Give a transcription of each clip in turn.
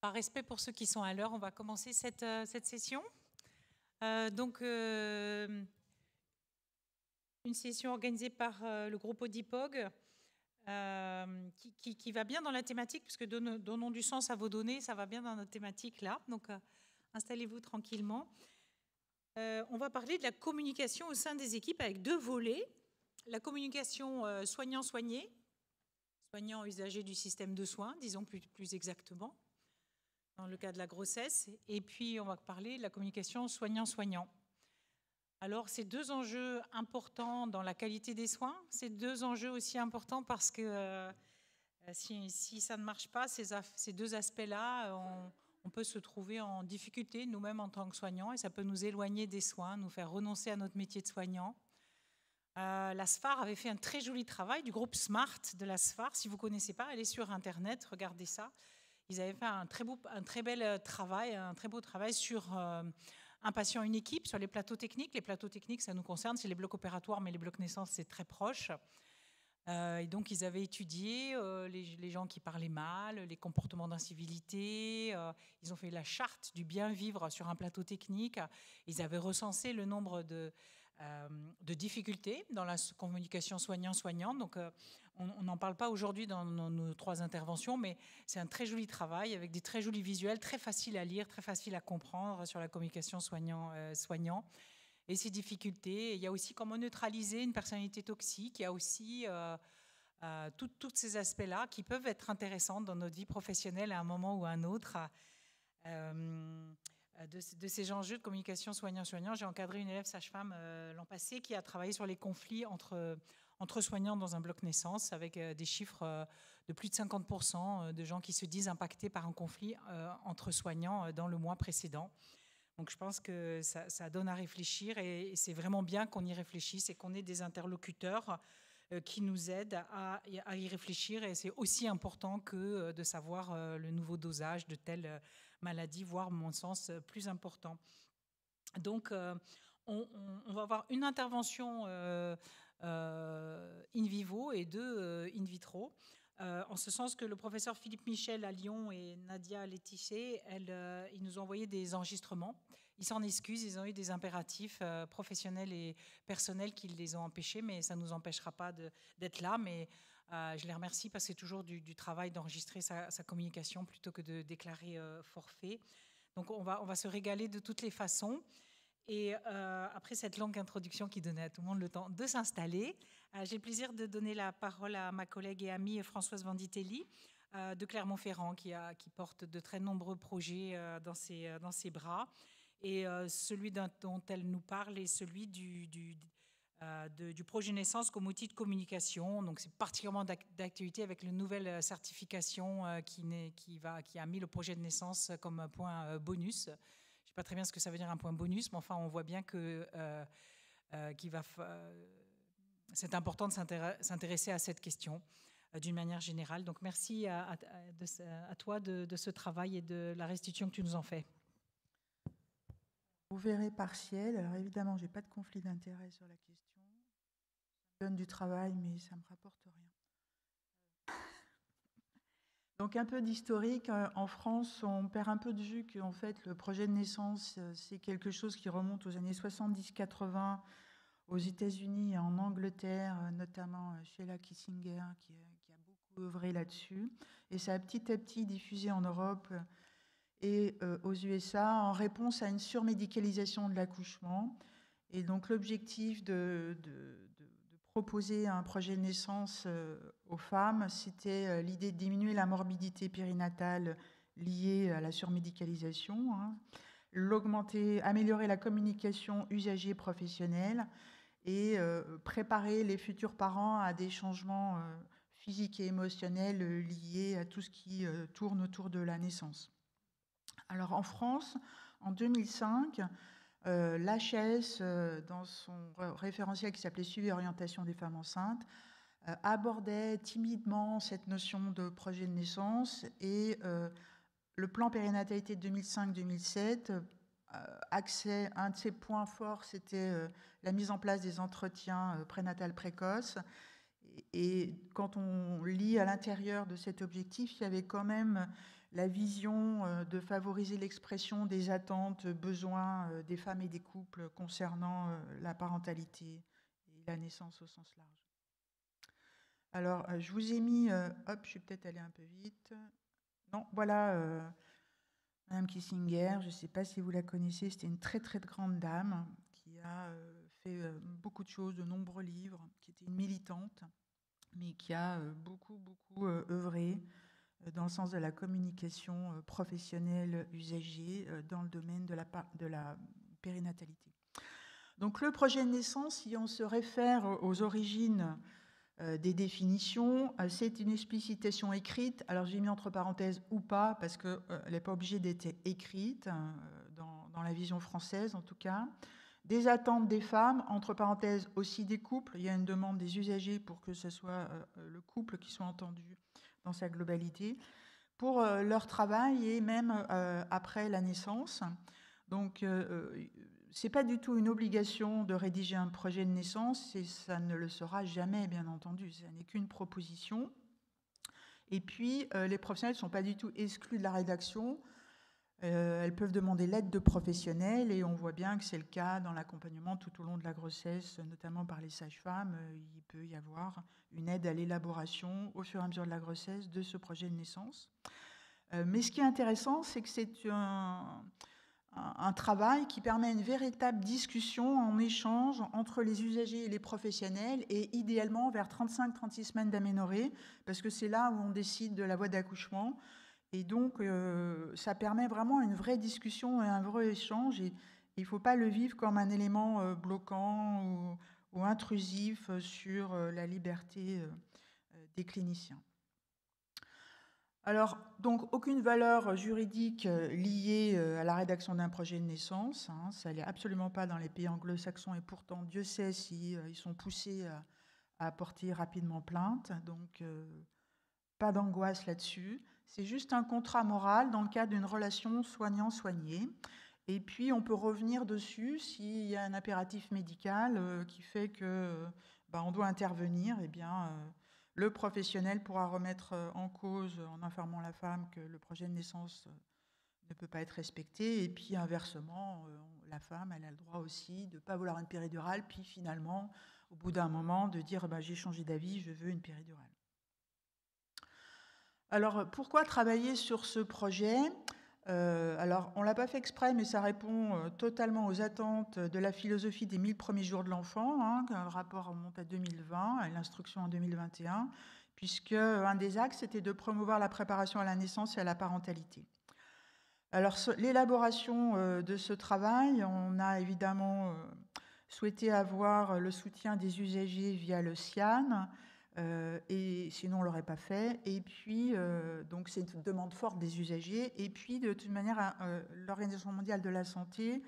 Par respect pour ceux qui sont à l'heure, on va commencer cette session. Une session organisée par le groupe Audipog qui va bien dans la thématique, puisque donnons du sens à vos données, ça va bien dans notre thématique là. Donc, installez-vous tranquillement. On va parler de la communication au sein des équipes avec deux volets. La communication soignant-soigné, soignant-usager du système de soins, disons plus exactement, dans le cas de la grossesse. Et puis, on va parler de la communication soignant-soignant. Alors, ces deux enjeux importants dans la qualité des soins, ces deux enjeux aussi importants parce que si ça ne marche pas, ces deux aspects-là, on peut se trouver en difficulté nous-mêmes en tant que soignants et ça peut nous éloigner des soins, nous faire renoncer à notre métier de soignant. La SFAR avait fait un très joli travail du groupe SMART de la SFAR. Si vous ne connaissez pas, elle est sur Internet, regardez ça. Ils avaient fait un très beau travail sur un patient, une équipe, sur les plateaux techniques. Les plateaux techniques, ça nous concerne, c'est les blocs opératoires, mais les blocs naissance, c'est très proche. Et donc, ils avaient étudié les gens qui parlaient mal, les comportements d'incivilité. Ils ont fait la charte du bien-vivre sur un plateau technique. Ils avaient recensé le nombre de difficultés dans la communication soignant-soignant. Donc, on n'en parle pas aujourd'hui dans nos trois interventions, mais c'est un très joli travail avec des très jolis visuels, très faciles à lire, très faciles à comprendre sur la communication soignant. Et ces difficultés, il y a aussi comment neutraliser une personnalité toxique, il y a aussi tous ces aspects-là qui peuvent être intéressants dans notre vie professionnelle à un moment ou à un autre. De ces enjeux de communication soignant-soignant, j'ai encadré une élève sage-femme l'an passé qui a travaillé sur les conflits entre soignants dans un bloc naissance avec des chiffres de plus de 50% de gens qui se disent impactés par un conflit entre soignants dans le mois précédent. Donc je pense que ça donne à réfléchir et c'est vraiment bien qu'on y réfléchisse et qu'on ait des interlocuteurs qui nous aident à y réfléchir. Et c'est aussi important que de savoir le nouveau dosage de telle maladie, voire, à mon sens, plus important. Donc on va avoir une intervention in vivo et deux in vitro. En ce sens que le professeur Philippe Michel à Lyon et Nadia Laetiché, ils nous ont envoyé des enregistrements. Ils s'en excusent, ils ont eu des impératifs professionnels et personnels qui les ont empêchés, mais ça ne nous empêchera pas d'être là. Mais je les remercie parce que c'est toujours du travail d'enregistrer sa communication plutôt que de déclarer forfait. Donc on va se régaler de toutes les façons. Et après cette longue introduction qui donnait à tout le monde le temps de s'installer, j'ai le plaisir de donner la parole à ma collègue et amie Françoise Vanditelli de Clermont-Ferrand qui porte de très nombreux projets dans ses bras. Et celui dont elle nous parle est celui du projet naissance comme outil de communication. Donc c'est particulièrement d'actualité avec la nouvelle certification qui a mis le projet de naissance comme un point bonus. Je ne sais pas très bien ce que ça veut dire un point bonus, mais enfin, on voit bien que c'est important de s'intéresser à cette question d'une manière générale. Donc, merci à toi de ce travail et de la restitution que tu nous en fais. Vous verrez partiel. Alors, évidemment, je n'ai pas de conflit d'intérêt sur la question. Ça me donne du travail, mais ça ne me rapporte rien. Donc un peu d'historique. En France, on perd un peu de vue qu'en fait, le projet de naissance, c'est quelque chose qui remonte aux années 70-80 aux États-Unis et en Angleterre, notamment Sheila Kissinger, qui a beaucoup œuvré là-dessus. Et ça a petit à petit diffusé en Europe et aux USA en réponse à une surmédicalisation de l'accouchement. Et donc l'objectif de proposer un projet de naissance aux femmes, c'était l'idée de diminuer la morbidité périnatale liée à la surmédicalisation, améliorer la communication usager-professionnelle et préparer les futurs parents à des changements physiques et émotionnels liés à tout ce qui tourne autour de la naissance. Alors en France, en 2005, l'HAS, dans son référentiel qui s'appelait Suivi et orientation des femmes enceintes, abordait timidement cette notion de projet de naissance et le plan périnatalité de 2005-2007, un de ses points forts, c'était la mise en place des entretiens prénatales précoces. Et quand on lit à l'intérieur de cet objectif, il y avait quand même la vision de favoriser l'expression des attentes, besoins des femmes et des couples concernant la parentalité et la naissance au sens large. Alors, je vous ai mis... je vais peut-être aller un peu vite. Non, voilà, Madame Kissinger, je ne sais pas si vous la connaissez, c'était une très très grande dame qui a fait beaucoup de choses, de nombreux livres, qui était une militante, mais qui a beaucoup œuvré dans le sens de la communication professionnelle usagée dans le domaine de la périnatalité. Donc le projet de naissance, si on se réfère aux origines des définitions, c'est une explicitation écrite. Alors j'ai mis entre parenthèses ou pas, parce qu'elle n'est pas obligée d'être écrite, dans la vision française en tout cas. Des attentes des femmes, entre parenthèses aussi des couples. Il y a une demande des usagers pour que ce soit le couple qui soit entendu dans sa globalité, pour leur travail et même après la naissance. Donc, ce n'est pas du tout une obligation de rédiger un projet de naissance, et ça ne le sera jamais, bien entendu. Ça n'est qu'une proposition. Et puis, les professionnels ne sont pas du tout exclus de la rédaction. Elles peuvent demander l'aide de professionnels, et on voit bien que c'est le cas dans l'accompagnement tout au long de la grossesse, notamment par les sages-femmes. Il peut y avoir une aide à l'élaboration au fur et à mesure de la grossesse de ce projet de naissance. Mais ce qui est intéressant, c'est que c'est un travail qui permet une véritable discussion en échange entre les usagers et les professionnels, et idéalement vers 35-36 semaines d'aménorrhée, parce que c'est là où on décide de la voie d'accouchement. Et donc, ça permet vraiment une vraie discussion et un vrai échange. Et il ne faut pas le vivre comme un élément bloquant ou intrusif sur la liberté des cliniciens. Alors, donc, aucune valeur juridique liée à la rédaction d'un projet de naissance. Ça n'est absolument pas dans les pays anglo-saxons, et pourtant, Dieu sait si ils sont poussés à porter rapidement plainte. Donc, pas d'angoisse là-dessus. C'est juste un contrat moral dans le cadre d'une relation soignant-soigné. Et puis, on peut revenir dessus s'il y a un impératif médical qui fait que on doit intervenir. Eh bien, le professionnel pourra remettre en cause, en informant la femme que le projet de naissance ne peut pas être respecté. Et puis, inversement, la femme, elle a le droit aussi de ne pas vouloir une péridurale, puis finalement, au bout d'un moment, de dire j'ai changé d'avis, je veux une péridurale. Alors, pourquoi travailler sur ce projet ? Alors, on ne l'a pas fait exprès, mais ça répond totalement aux attentes de la philosophie des 1000 premiers jours de l'enfant. Le rapport remonte à 2020, et l'instruction en 2021, puisque un des axes, c'était de promouvoir la préparation à la naissance et à la parentalité. Alors, l'élaboration de ce travail, on a évidemment souhaité avoir le soutien des usagers via le SIAN, et sinon on ne l'aurait pas fait. Et puis, donc c'est une demande forte des usagers. Et puis, de toute manière, l'Organisation mondiale de la santé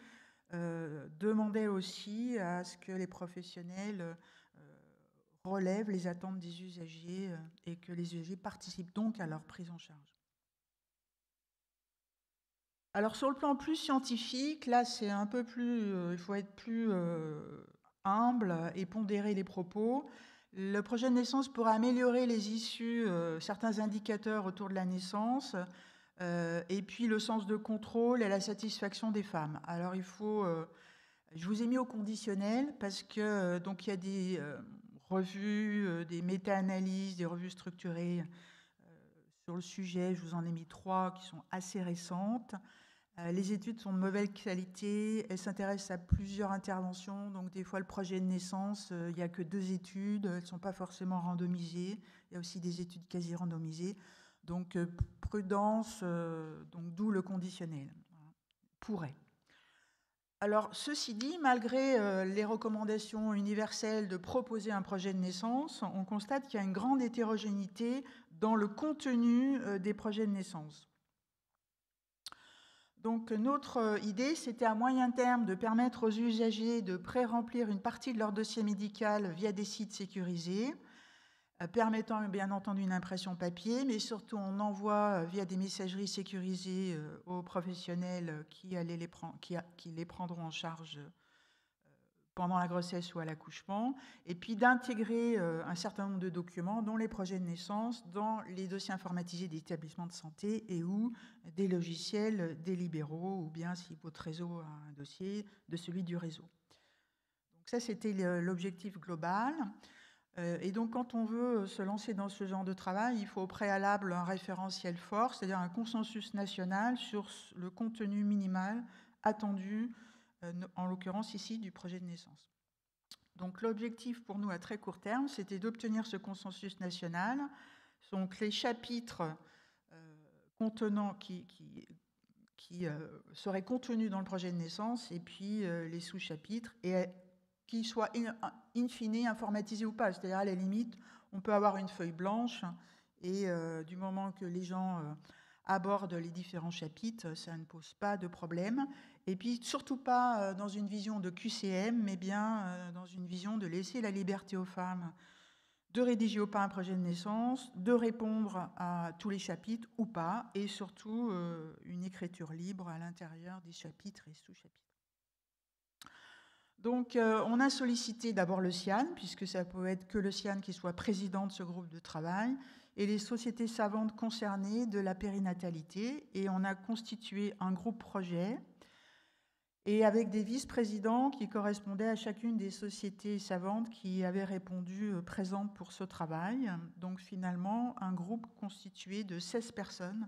demandait aussi à ce que les professionnels relèvent les attentes des usagers et que les usagers participent donc à leur prise en charge. Alors, sur le plan plus scientifique, là, c'est un peu plus... il faut être plus humble et pondérer les propos. Le projet de naissance pourrait améliorer les issues, certains indicateurs autour de la naissance, et puis le sens de contrôle et la satisfaction des femmes. Alors, il faut... je vous ai mis au conditionnel parce que donc il y a des revues, des méta-analyses, des revues structurées sur le sujet. Je vous en ai mis 3 qui sont assez récentes. Les études sont de mauvaise qualité, elles s'intéressent à plusieurs interventions, donc des fois le projet de naissance, il n'y a que 2 études, elles ne sont pas forcément randomisées, il y a aussi des études quasi randomisées, donc prudence, donc d'où le conditionnel, pourrait. Alors, ceci dit, malgré les recommandations universelles de proposer un projet de naissance, on constate qu'il y a une grande hétérogénéité dans le contenu des projets de naissance. Donc, notre idée, c'était à moyen terme de permettre aux usagers de pré-remplir une partie de leur dossier médical via des sites sécurisés, permettant bien entendu une impression papier, mais surtout on envoie via des messageries sécurisées aux professionnels qui les prendront en charge pendant la grossesse ou à l'accouchement, et puis d'intégrer un certain nombre de documents, dont les projets de naissance, dans les dossiers informatisés des établissements de santé et ou des logiciels des libéraux, ou bien si votre réseau a un dossier, de celui du réseau. Donc ça, c'était l'objectif global. Et donc, quand on veut se lancer dans ce genre de travail, il faut au préalable un référentiel fort, c'est-à-dire un consensus national sur le contenu minimal attendu, en l'occurrence ici, du projet de naissance. Donc, l'objectif pour nous à très court terme, c'était d'obtenir ce consensus national. Donc, les chapitres contenant qui seraient contenus dans le projet de naissance, et puis les sous-chapitres, et qui soient in fine informatisés ou pas. C'est-à-dire, à la limite, on peut avoir une feuille blanche, et du moment que les gens abordent les différents chapitres, ça ne pose pas de problème. Et puis, surtout pas dans une vision de QCM, mais bien dans une vision de laisser la liberté aux femmes de rédiger ou pas un projet de naissance, de répondre à tous les chapitres ou pas, et surtout une écriture libre à l'intérieur des chapitres et sous-chapitres. Donc, on a sollicité d'abord le CIAN, puisque ça peut être que le CIAN qui soit président de ce groupe de travail, et les sociétés savantes concernées de la périnatalité, et on a constitué un groupe projet, et avec des vice-présidents qui correspondaient à chacune des sociétés savantes qui avaient répondu présentes pour ce travail. Donc finalement, un groupe constitué de 16 personnes,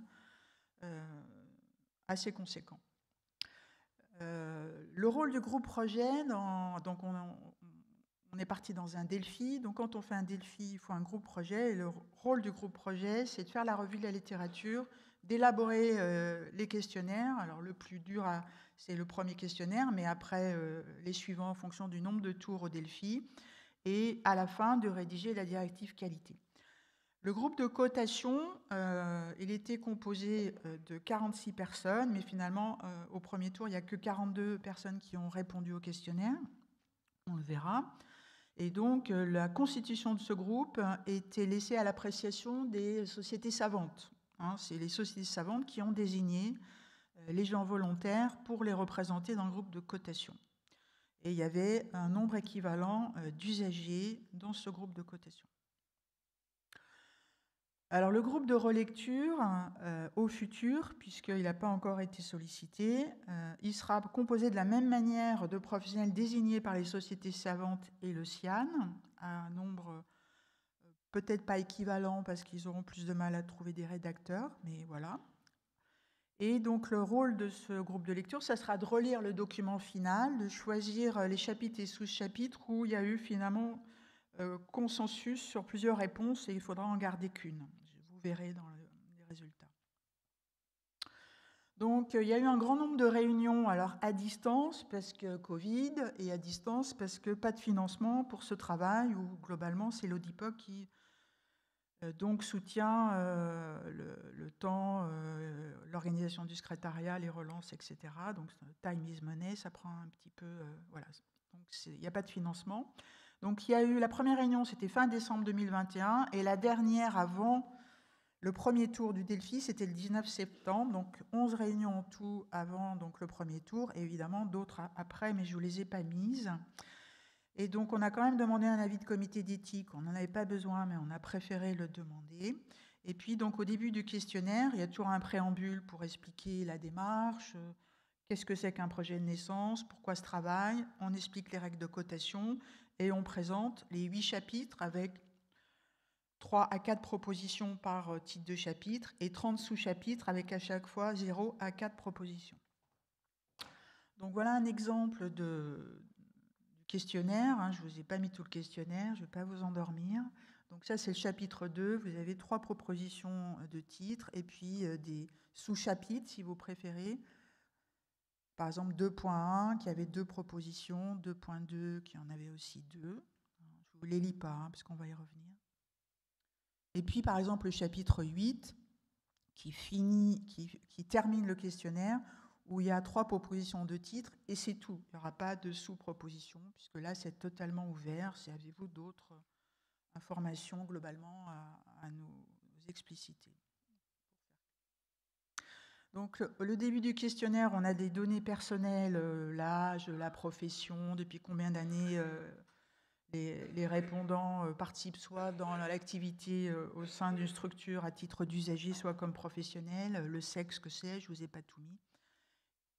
assez conséquent. Le rôle du groupe projet, donc on est parti dans un Delphi. Donc quand on fait un Delphi, il faut un groupe projet. Et le rôle du groupe projet, c'est de faire la revue de la littérature, d'élaborer les questionnaires. Alors le plus dur, c'est le premier questionnaire, mais après les suivants en fonction du nombre de tours au Delphi. Et à la fin, de rédiger la directive qualité. Le groupe de cotation, il était composé de 46 personnes, mais finalement, au premier tour, il n'y a que 42 personnes qui ont répondu au questionnaire. On le verra. Et donc, la constitution de ce groupe était laissée à l'appréciation des sociétés savantes. C'est les sociétés savantes qui ont désigné les gens volontaires pour les représenter dans le groupe de cotation. Et il y avait un nombre équivalent d'usagers dans ce groupe de cotation. Alors, le groupe de relecture, au futur, puisqu'il n'a pas encore été sollicité, il sera composé de la même manière de professionnels désignés par les sociétés savantes et le CIAN, à un nombre peut-être pas équivalent parce qu'ils auront plus de mal à trouver des rédacteurs, mais voilà. Et donc, le rôle de ce groupe de lecture, ça sera de relire le document final, de choisir les chapitres et sous-chapitres où il y a eu finalement consensus sur plusieurs réponses et il faudra en garder qu'une. Vous verrez dans les résultats. Donc, il y a eu un grand nombre de réunions, alors à distance parce que Covid et à distance parce que pas de financement pour ce travail où globalement c'est l'ODIPOC qui donc soutient le temps, l'organisation du secrétariat, les relances, etc. Donc, time is money, ça prend un petit peu, voilà. Donc, il n'y a pas de financement. Donc, il y a eu la première réunion, c'était fin décembre 2021, et la dernière avant le premier tour du Delphi, c'était le 19 septembre. Donc, 11 réunions en tout avant donc, le premier tour, et évidemment d'autres après, mais je ne vous les ai pas mises. Et donc, on a quand même demandé un avis de comité d'éthique. On n'en avait pas besoin, mais on a préféré le demander. Et puis, donc, au début du questionnaire, il y a toujours un préambule pour expliquer la démarche. Qu'est-ce que c'est qu'un projet de naissance? Pourquoi ce travail? On explique les règles de cotation et on présente les 8 chapitres avec 3 à 4 propositions par titre de chapitre et 30 sous-chapitres avec à chaque fois 0 à 4 propositions. Donc voilà un exemple de questionnaire. Je ne vous ai pas mis tout le questionnaire, je ne vais pas vous endormir. Donc ça, c'est le chapitre 2. Vous avez 3 propositions de titres et puis des sous-chapitres, si vous préférez. Par exemple, 2.1 qui avait 2 propositions, 2.2 qui en avait aussi 2. Je ne vous les lis pas parce qu'on va y revenir. Et puis, par exemple, le chapitre 8 qui termine le questionnaire où il y a 3 propositions de titres et c'est tout. Il n'y aura pas de sous-propositions puisque là, c'est totalement ouvert. Si avez-vous d'autres informations globalement à nous expliciter? Donc, le début du questionnaire, on a des données personnelles, l'âge, la profession, depuis combien d'années les répondants participent soit dans l'activité au sein d'une structure à titre d'usager, soit comme professionnel, le sexe, que c'est, je ne vous ai pas tout mis.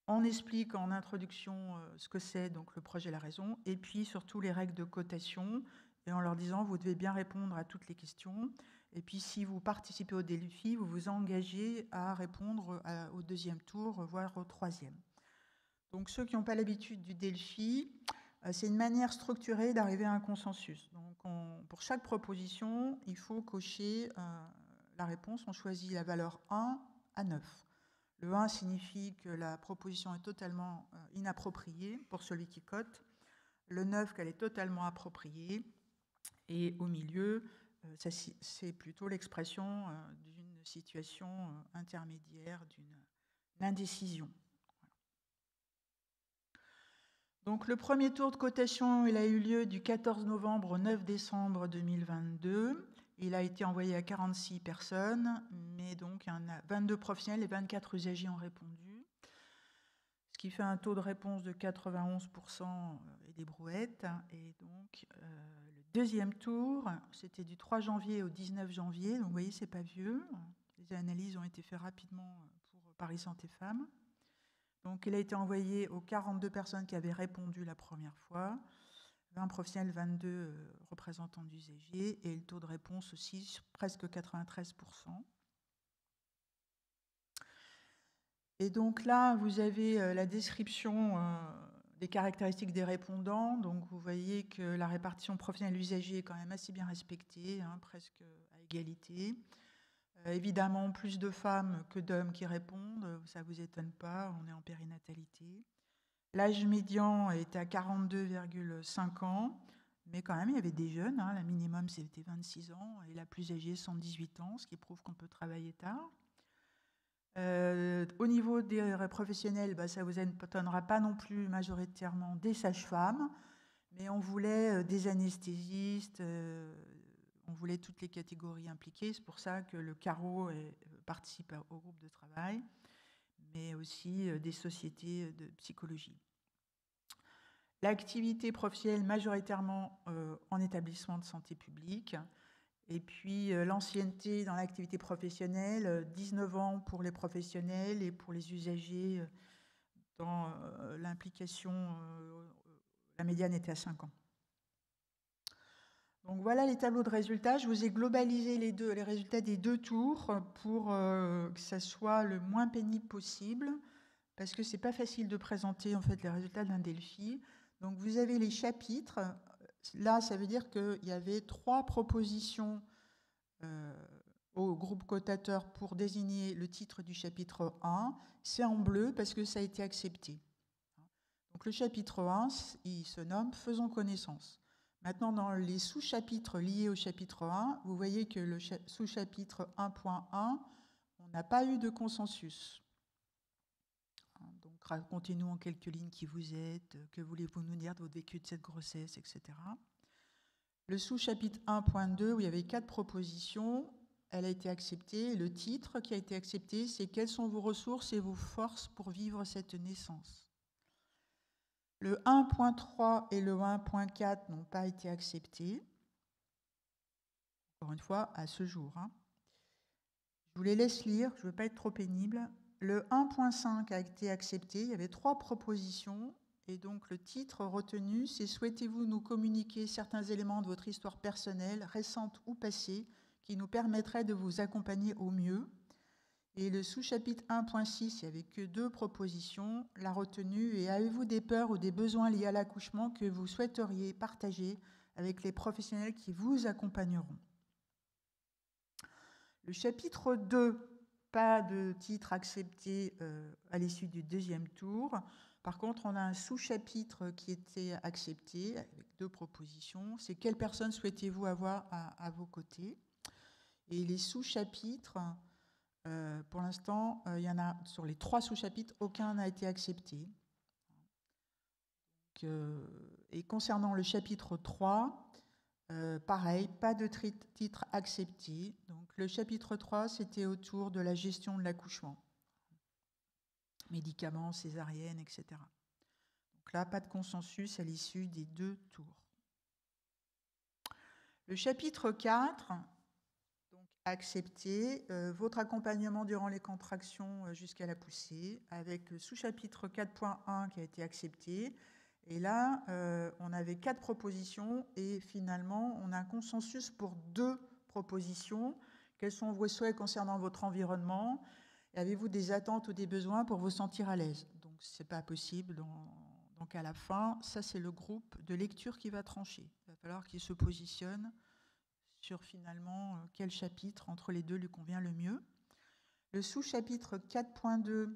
On explique en introduction ce que c'est, donc le projet La Raison, et puis surtout les règles de cotation, et en leur disant vous devez bien répondre à toutes les questions. Et puis si vous participez au défi, vous vous engagez à répondre au deuxième tour, voire au troisième. Donc ceux qui n'ont pas l'habitude du défi, c'est une manière structurée d'arriver à un consensus. Donc pour chaque proposition, il faut cocher la réponse. On choisit la valeur 1 à 9. Le 1 signifie que la proposition est totalement inappropriée pour celui qui cote. Le 9, qu'elle est totalement appropriée. Et au milieu, c'est plutôt l'expression d'une situation intermédiaire, d'une indécision. Donc le premier tour de cotation, il a eu lieu du 14 novembre au 9 décembre 2022. Il a été envoyé à 46 personnes, mais donc il y en a 22 professionnels et 24 usagers ont répondu, ce qui fait un taux de réponse de 91% et des brouettes. Et donc le deuxième tour, c'était du 3 janvier au 19 janvier, donc vous voyez, c'est pas vieux. Les analyses ont été faites rapidement pour Paris Santé Femmes. Donc il a été envoyé aux 42 personnes qui avaient répondu la première fois, 20 professionnels, 22 représentants d'usagers, et le taux de réponse aussi, presque 93%. Et donc là, vous avez la description des caractéristiques des répondants. Donc vous voyez que la répartition professionnelle-usager est quand même assez bien respectée, presque à égalité. Évidemment, plus de femmes que d'hommes qui répondent, ça ne vous étonne pas, on est en périnatalité. L'âge médian était à 42,5 ans, mais quand même, il y avait des jeunes, la minimum c'était 26 ans, et la plus âgée 118 ans, ce qui prouve qu'on peut travailler tard. Au niveau des professionnels, ça ne vous étonnera pas non plus majoritairement des sages-femmes, mais on voulait des anesthésistes, on voulait toutes les catégories impliquées. C'est pour ça que le carreau participe au groupe de travail, mais aussi des sociétés de psychologie. L'activité professionnelle majoritairement en établissement de santé publique. Et puis l'ancienneté dans l'activité professionnelle, 19 ans pour les professionnels et pour les usagers dans l'implication, la médiane était à 5 ans. Donc voilà les tableaux de résultats. Je vous ai globalisé les résultats des deux tours pour que ça soit le moins pénible possible, parce que c'est pas facile de présenter en fait les résultats d'un défi. Donc vous avez les chapitres. Là, ça veut dire qu'il y avait 3 propositions au groupe cotateur pour désigner le titre du chapitre 1. C'est en bleu parce que ça a été accepté. Donc le chapitre 1, il se nomme « Faisons connaissance ». Maintenant, dans les sous-chapitres liés au chapitre 1, vous voyez que le sous-chapitre 1.1, on n'a pas eu de consensus. Donc racontez-nous en quelques lignes qui vous êtes, que voulez-vous nous dire de votre vécu de cette grossesse, etc. Le sous-chapitre 1.2, où il y avait 4 propositions, elle a été acceptée. Le titre qui a été accepté, c'est « Quelles sont vos ressources et vos forces pour vivre cette naissance ?» Le 1.3 et le 1.4 n'ont pas été acceptés. Encore une fois, à ce jour. Je vous les laisse lire, je ne veux pas être trop pénible. Le 1.5 a été accepté, il y avait 3 propositions. Et donc le titre retenu, c'est « Souhaitez-vous nous communiquer certains éléments de votre histoire personnelle, récente ou passée, qui nous permettraient de vous accompagner au mieux ?» Et le sous-chapitre 1.6, il n'y avait que 2 propositions. La retenue est « Avez-vous des peurs ou des besoins liés à l'accouchement que vous souhaiteriez partager avec les professionnels qui vous accompagneront ?» Le chapitre 2, pas de titre accepté à l'issue du deuxième tour. Par contre, on a un sous-chapitre qui était accepté avec 2 propositions. C'est « Quelle personne souhaitez-vous avoir à vos côtés ?» Et les sous-chapitres, pour l'instant, il y en a sur les 3 sous-chapitres, aucun n'a été accepté. Et concernant le chapitre 3, pareil, pas de titre accepté. Donc le chapitre 3, c'était autour de la gestion de l'accouchement. médicaments, césariennes, etc. Donc là, pas de consensus à l'issue des 2 tours. Le chapitre 4, donc accepter votre accompagnement durant les contractions jusqu'à la poussée, avec le sous-chapitre 4.1 qui a été accepté. Et là, on avait 4 propositions et finalement, on a un consensus pour 2 propositions. Quels sont vos souhaits concernant votre environnement? Et avez-vous des attentes ou des besoins pour vous sentir à l'aise? Donc, ce n'est pas possible. Donc, à la fin, ça, c'est le groupe de lecture qui va trancher. Il va falloir qu'il se positionne sur finalement quel chapitre entre les deux lui convient le mieux. Le sous-chapitre 4.2,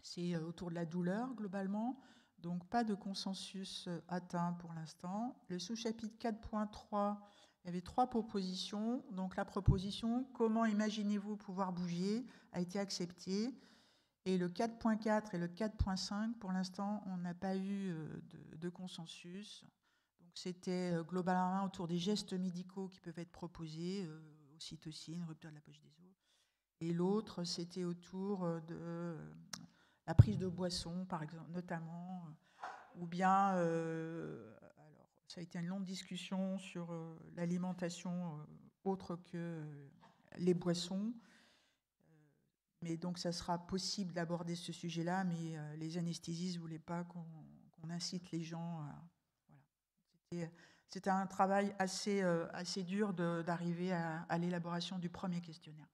c'est autour de la douleur, globalement. Donc, pas de consensus atteint pour l'instant. Le sous-chapitre 4.3, il y avait 3 propositions. Donc, la proposition « Comment imaginez-vous pouvoir bouger ?» a été acceptée. Et le 4.4 et le 4.5, pour l'instant, on n'a pas eu de consensus. Donc, c'était globalement autour des gestes médicaux qui peuvent être proposés, ocytocine, rupture de la poche des os. Et l'autre, c'était autour de la prise de boissons, par exemple, notamment, ou bien, alors, ça a été une longue discussion sur l'alimentation autre que les boissons. Mais donc, ça sera possible d'aborder ce sujet-là, mais les anesthésistes ne voulaient pas qu'on incite les gens à... Voilà. C'était un travail assez dur d'arriver à l'élaboration du premier questionnaire.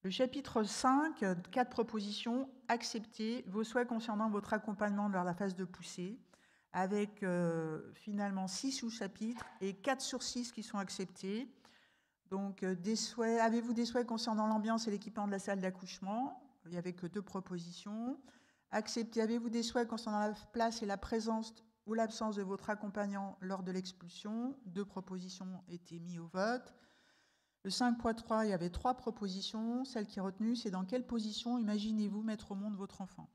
Le chapitre 5, 4 propositions, acceptez vos souhaits concernant votre accompagnement lors de la phase de poussée, avec finalement 6 sous-chapitres et 4 sur 6 qui sont acceptés. Donc, avez-vous des souhaits concernant l'ambiance et l'équipement de la salle d'accouchement? Il n'y avait que 2 propositions. Acceptez, avez-vous des souhaits concernant la place et la présence ou l'absence de votre accompagnant lors de l'expulsion? 2 propositions étaient mises au vote. Le 5.3, il y avait 3 propositions. Celle qui est retenue, c'est dans quelle position imaginez-vous mettre au monde votre enfant?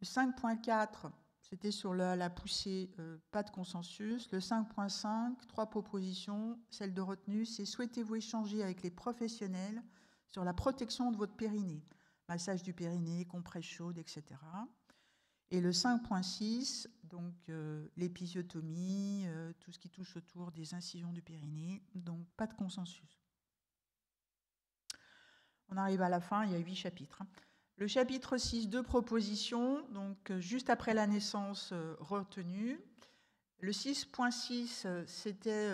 Le 5.4, c'était sur la poussée, pas de consensus. Le 5.5, 3 propositions. Celle de retenue, c'est souhaitez-vous échanger avec les professionnels sur la protection de votre périnée? Massage du périnée, compresse chaude, etc. Et le 5.6, donc l'épisiotomie, tout ce qui touche autour des incisions du périnée, donc pas de consensus. On arrive à la fin, il y a 8 chapitres. Le chapitre 6, 2 propositions, donc juste après la naissance retenue. Le 6.6, c'était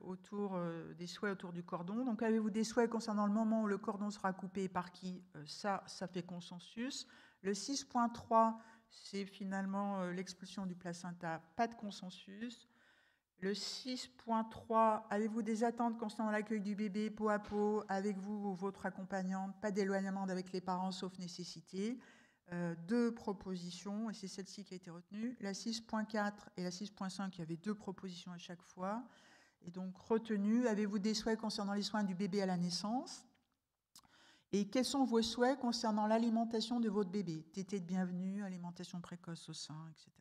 autour des souhaits autour du cordon. Donc avez-vous des souhaits concernant le moment où le cordon sera coupé et par qui? Ça fait consensus. Le 6.3, c'est finalement l'expulsion du placenta, pas de consensus. Le 6.3, avez-vous des attentes concernant l'accueil du bébé peau à peau avec vous ou votre accompagnante? Pas d'éloignement avec les parents sauf nécessité. 2 propositions, et c'est celle-ci qui a été retenue. La 6.4 et la 6.5, il y avait 2 propositions à chaque fois. Et donc retenue, avez-vous des souhaits concernant les soins du bébé à la naissance? Et quels sont vos souhaits concernant l'alimentation de votre bébé? Tétée de bienvenue, alimentation précoce au sein, etc.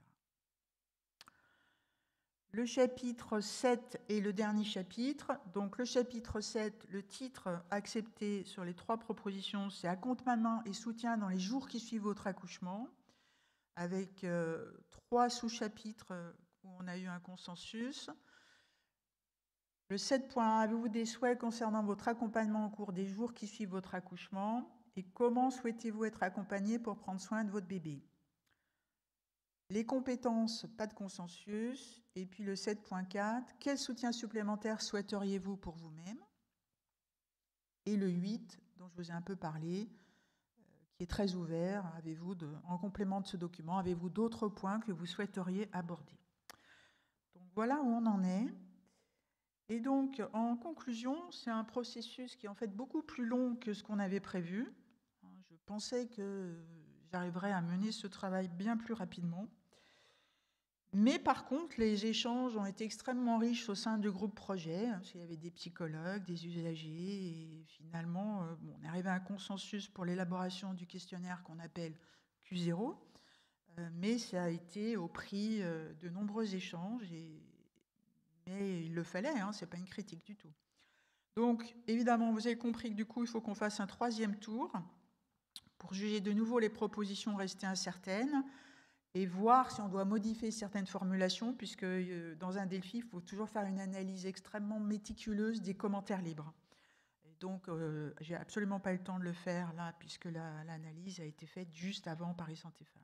Le chapitre 7 est le dernier chapitre. Donc le chapitre 7, le titre accepté sur les 3 propositions, c'est accompagnement et soutien dans les jours qui suivent votre accouchement, avec 3 sous-chapitres où on a eu un consensus. Le 7.1, avez-vous des souhaits concernant votre accompagnement au cours des jours qui suivent votre accouchement? Et comment souhaitez-vous être accompagné pour prendre soin de votre bébé? Les compétences, pas de consensus. Et puis le 7.4, quel soutien supplémentaire souhaiteriez-vous pour vous-même? Et le 8, dont je vous ai un peu parlé, qui est très ouvert, en complément de ce document, avez-vous d'autres points que vous souhaiteriez aborder? Donc voilà où on en est. Et donc, en conclusion, c'est un processus qui est en fait beaucoup plus long que ce qu'on avait prévu. Je pensais que j'arriverais à mener ce travail bien plus rapidement. Mais par contre, les échanges ont été extrêmement riches au sein du groupe projet. Il y avait des psychologues, des usagers, et finalement, on est arrivé à un consensus pour l'élaboration du questionnaire qu'on appelle Q0, mais ça a été au prix de nombreux échanges, mais il le fallait, ce n'est pas une critique du tout. Donc, évidemment, vous avez compris que du coup, il faut qu'on fasse un 3e tour pour juger de nouveau les propositions restées incertaines et voir si on doit modifier certaines formulations, puisque dans un Delphi, il faut toujours faire une analyse extrêmement méticuleuse des commentaires libres. Et donc, j'ai absolument pas eu le temps de le faire là, puisque l'analyse a été faite juste avant Paris Santé Femmes.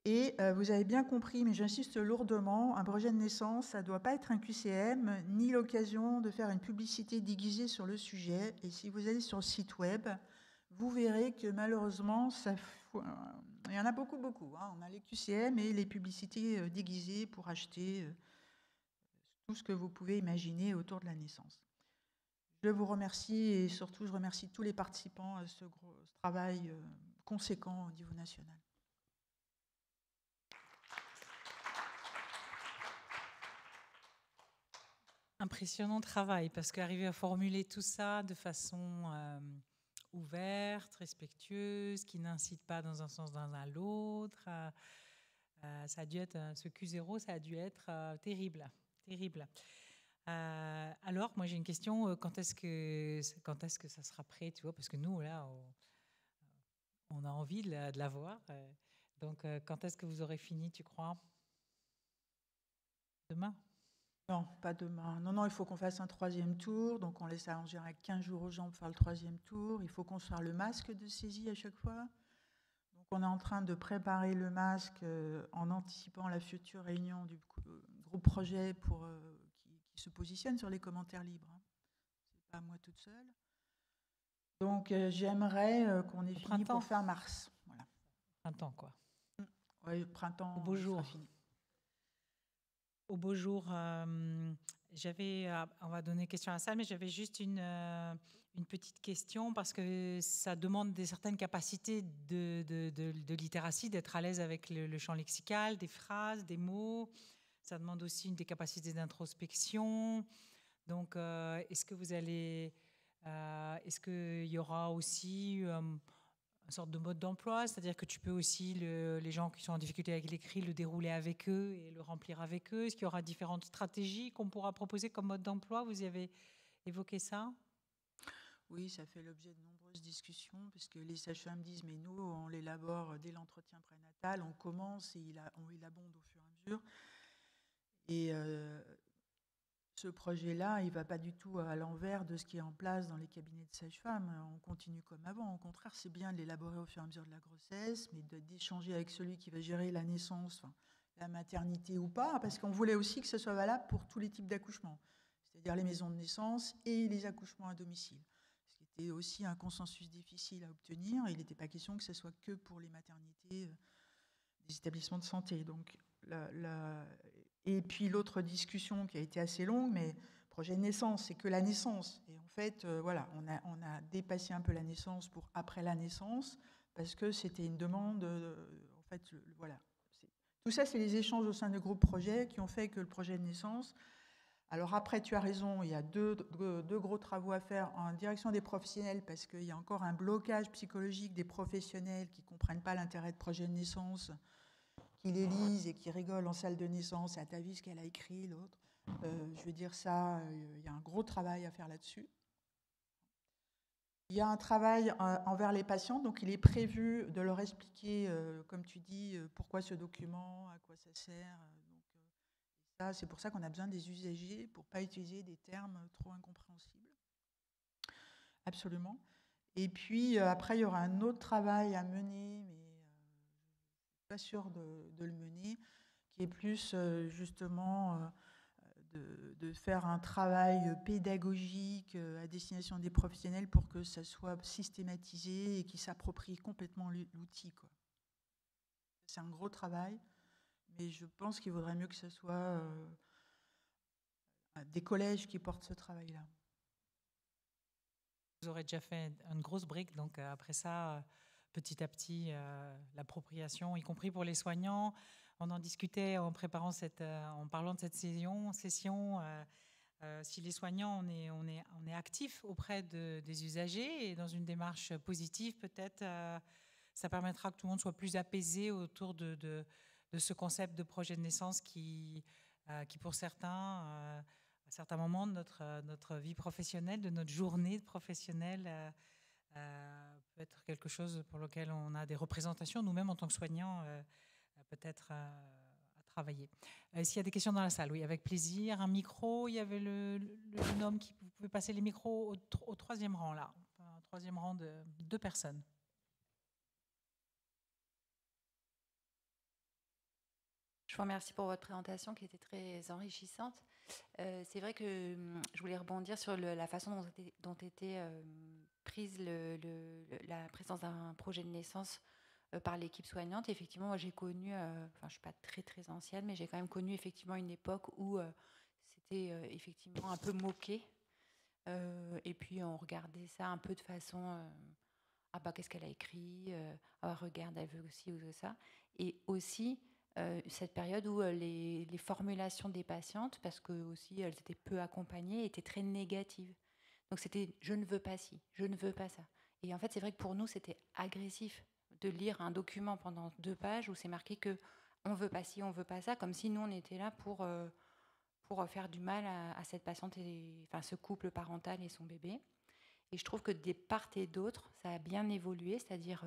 Et vous avez bien compris, mais j'insiste lourdement, un projet de naissance, ça ne doit pas être un QCM, ni l'occasion de faire une publicité déguisée sur le sujet. Et si vous allez sur le site web, vous verrez que malheureusement, il y en a beaucoup, beaucoup. Hein. On a les QCM et les publicités déguisées pour acheter tout ce que vous pouvez imaginer autour de la naissance. Je vous remercie et surtout, je remercie tous les participants à ce travail conséquent au niveau national. Impressionnant travail, parce qu'arriver à formuler tout ça de façon ouverte, respectueuse, qui n'incite pas dans un sens dans un l'autre, ça a dû être, ce Q0, ça a dû être terrible, terrible. Alors, moi j'ai une question, quand est-ce que ça sera prêt, tu vois, parce que nous, là, on a envie de la voir. Donc, quand est-ce que vous aurez fini, tu crois? Demain? Non, pas demain. Non, il faut qu'on fasse un 3e tour. Donc, on laisse en général 15 jours aux gens pour faire le 3e tour. Il faut construire le masque de saisie à chaque fois. Donc, on est en train de préparer le masque en anticipant la future réunion du groupe projet pour, qui se positionne sur les commentaires libres. Hein. C'est pas moi toute seule. Donc, j'aimerais qu'on ait fini pour fin mars. Voilà. Printemps, quoi. Oui, printemps, au beau jour. sera fini. Au beau jour, on va donner question à la salle, mais j'avais juste une petite question parce que ça demande certaines capacités de littératie, d'être à l'aise avec le champ lexical, des phrases, des mots. Ça demande aussi des capacités d'introspection. Donc, est-ce qu'il y aura aussi une sorte de mode d'emploi, c'est-à-dire que tu peux aussi, les gens qui sont en difficulté avec l'écrit, le dérouler avec eux et le remplir avec eux? Est-ce qu'il y aura différentes stratégies qu'on pourra proposer comme mode d'emploi? Vous y avez évoqué ça? Oui, ça fait l'objet de nombreuses discussions, puisque les sages-femmes disent, mais nous, on l'élabore dès l'entretien prénatal, on commence et on élabonde au fur et à mesure. Et ce projet-là, il ne va pas du tout à l'envers de ce qui est en place dans les cabinets de sages-femmes. On continue comme avant. Au contraire, c'est bien de l'élaborer au fur et à mesure de la grossesse, mais d'échanger avec celui qui va gérer la naissance, la maternité ou pas, parce qu'on voulait aussi que ce soit valable pour tous les types d'accouchements, c'est-à-dire les maisons de naissance et les accouchements à domicile. Ce qui était aussi un consensus difficile à obtenir. Il n'était pas question que ce soit que pour les maternités des établissements de santé. Donc, et puis l'autre discussion qui a été assez longue, mais projet de naissance, c'est que la naissance. Et en fait, voilà, on a dépassé un peu la naissance pour après la naissance, parce que c'était une demande. En fait, voilà. Tout ça, c'est les échanges au sein du groupe projet qui ont fait que le projet de naissance. Alors après, tu as raison, il y a deux gros travaux à faire en direction des professionnels, parce qu'il y a encore un blocage psychologique des professionnels qui ne comprennent pas l'intérêt de projet de naissance, qui les lisent et qui rigolent en salle de naissance. Ah, t'as vu ce qu'elle a écrit, l'autre? Je veux dire ça, il y a un gros travail à faire là-dessus. Il y a un travail envers les patients, donc il est prévu de leur expliquer, comme tu dis, pourquoi ce document, à quoi ça sert. Ça, c'est pour ça qu'on a besoin des usagers, pour ne pas utiliser des termes trop incompréhensibles. Absolument. Et puis, après, il y aura un autre travail à mener, mais pas sûr de le mener, qui est plus justement de faire un travail pédagogique à destination des professionnels pour que ça soit systématisé et qu'ils s'approprient complètement l'outil. C'est un gros travail, mais je pense qu'il vaudrait mieux que ce soit des collèges qui portent ce travail-là. Vous aurez déjà fait une grosse brique, donc après ça, petit à petit, l'appropriation, y compris pour les soignants. On en discutait en préparant en parlant de cette session. Si les soignants, on est actifs auprès des usagers et dans une démarche positive, peut-être, ça permettra que tout le monde soit plus apaisé autour de ce concept de projet de naissance qui pour certains, à certains moments de notre vie professionnelle, de notre journée professionnelle, peut être quelque chose pour lequel on a des représentations, nous-mêmes en tant que soignants, peut-être à travailler. S'il y a des questions dans la salle, oui, avec plaisir. Un micro, il y avait le jeune homme qui vous pouvez passer les micros au troisième rang, là. Enfin, troisième rang de 2 personnes. Je vous remercie pour votre présentation qui était très enrichissante. C'est vrai que je voulais rebondir sur la façon dont était prise la présence d'un projet de naissance par l'équipe soignante. Effectivement, moi j'ai connu, enfin je ne suis pas très très ancienne, mais j'ai quand même connu effectivement une époque où c'était effectivement un peu moqué. Et puis on regardait ça un peu de façon ah bah qu'est-ce qu'elle a écrit, ah regarde elle veut aussi ou ça. Et aussi cette période où les formulations des patientes, parce que aussi elles étaient peu accompagnées, étaient très négatives. Donc c'était je ne veux pas ci, je ne veux pas ça. Et en fait c'est vrai que pour nous c'était agressif de lire un document pendant 2 pages où c'est marqué que on veut pas ci, on veut pas ça, comme si nous on était là pour faire du mal à cette patiente, enfin ce couple parental et son bébé. Et je trouve que des part et d'autre, ça a bien évolué, c'est-à-dire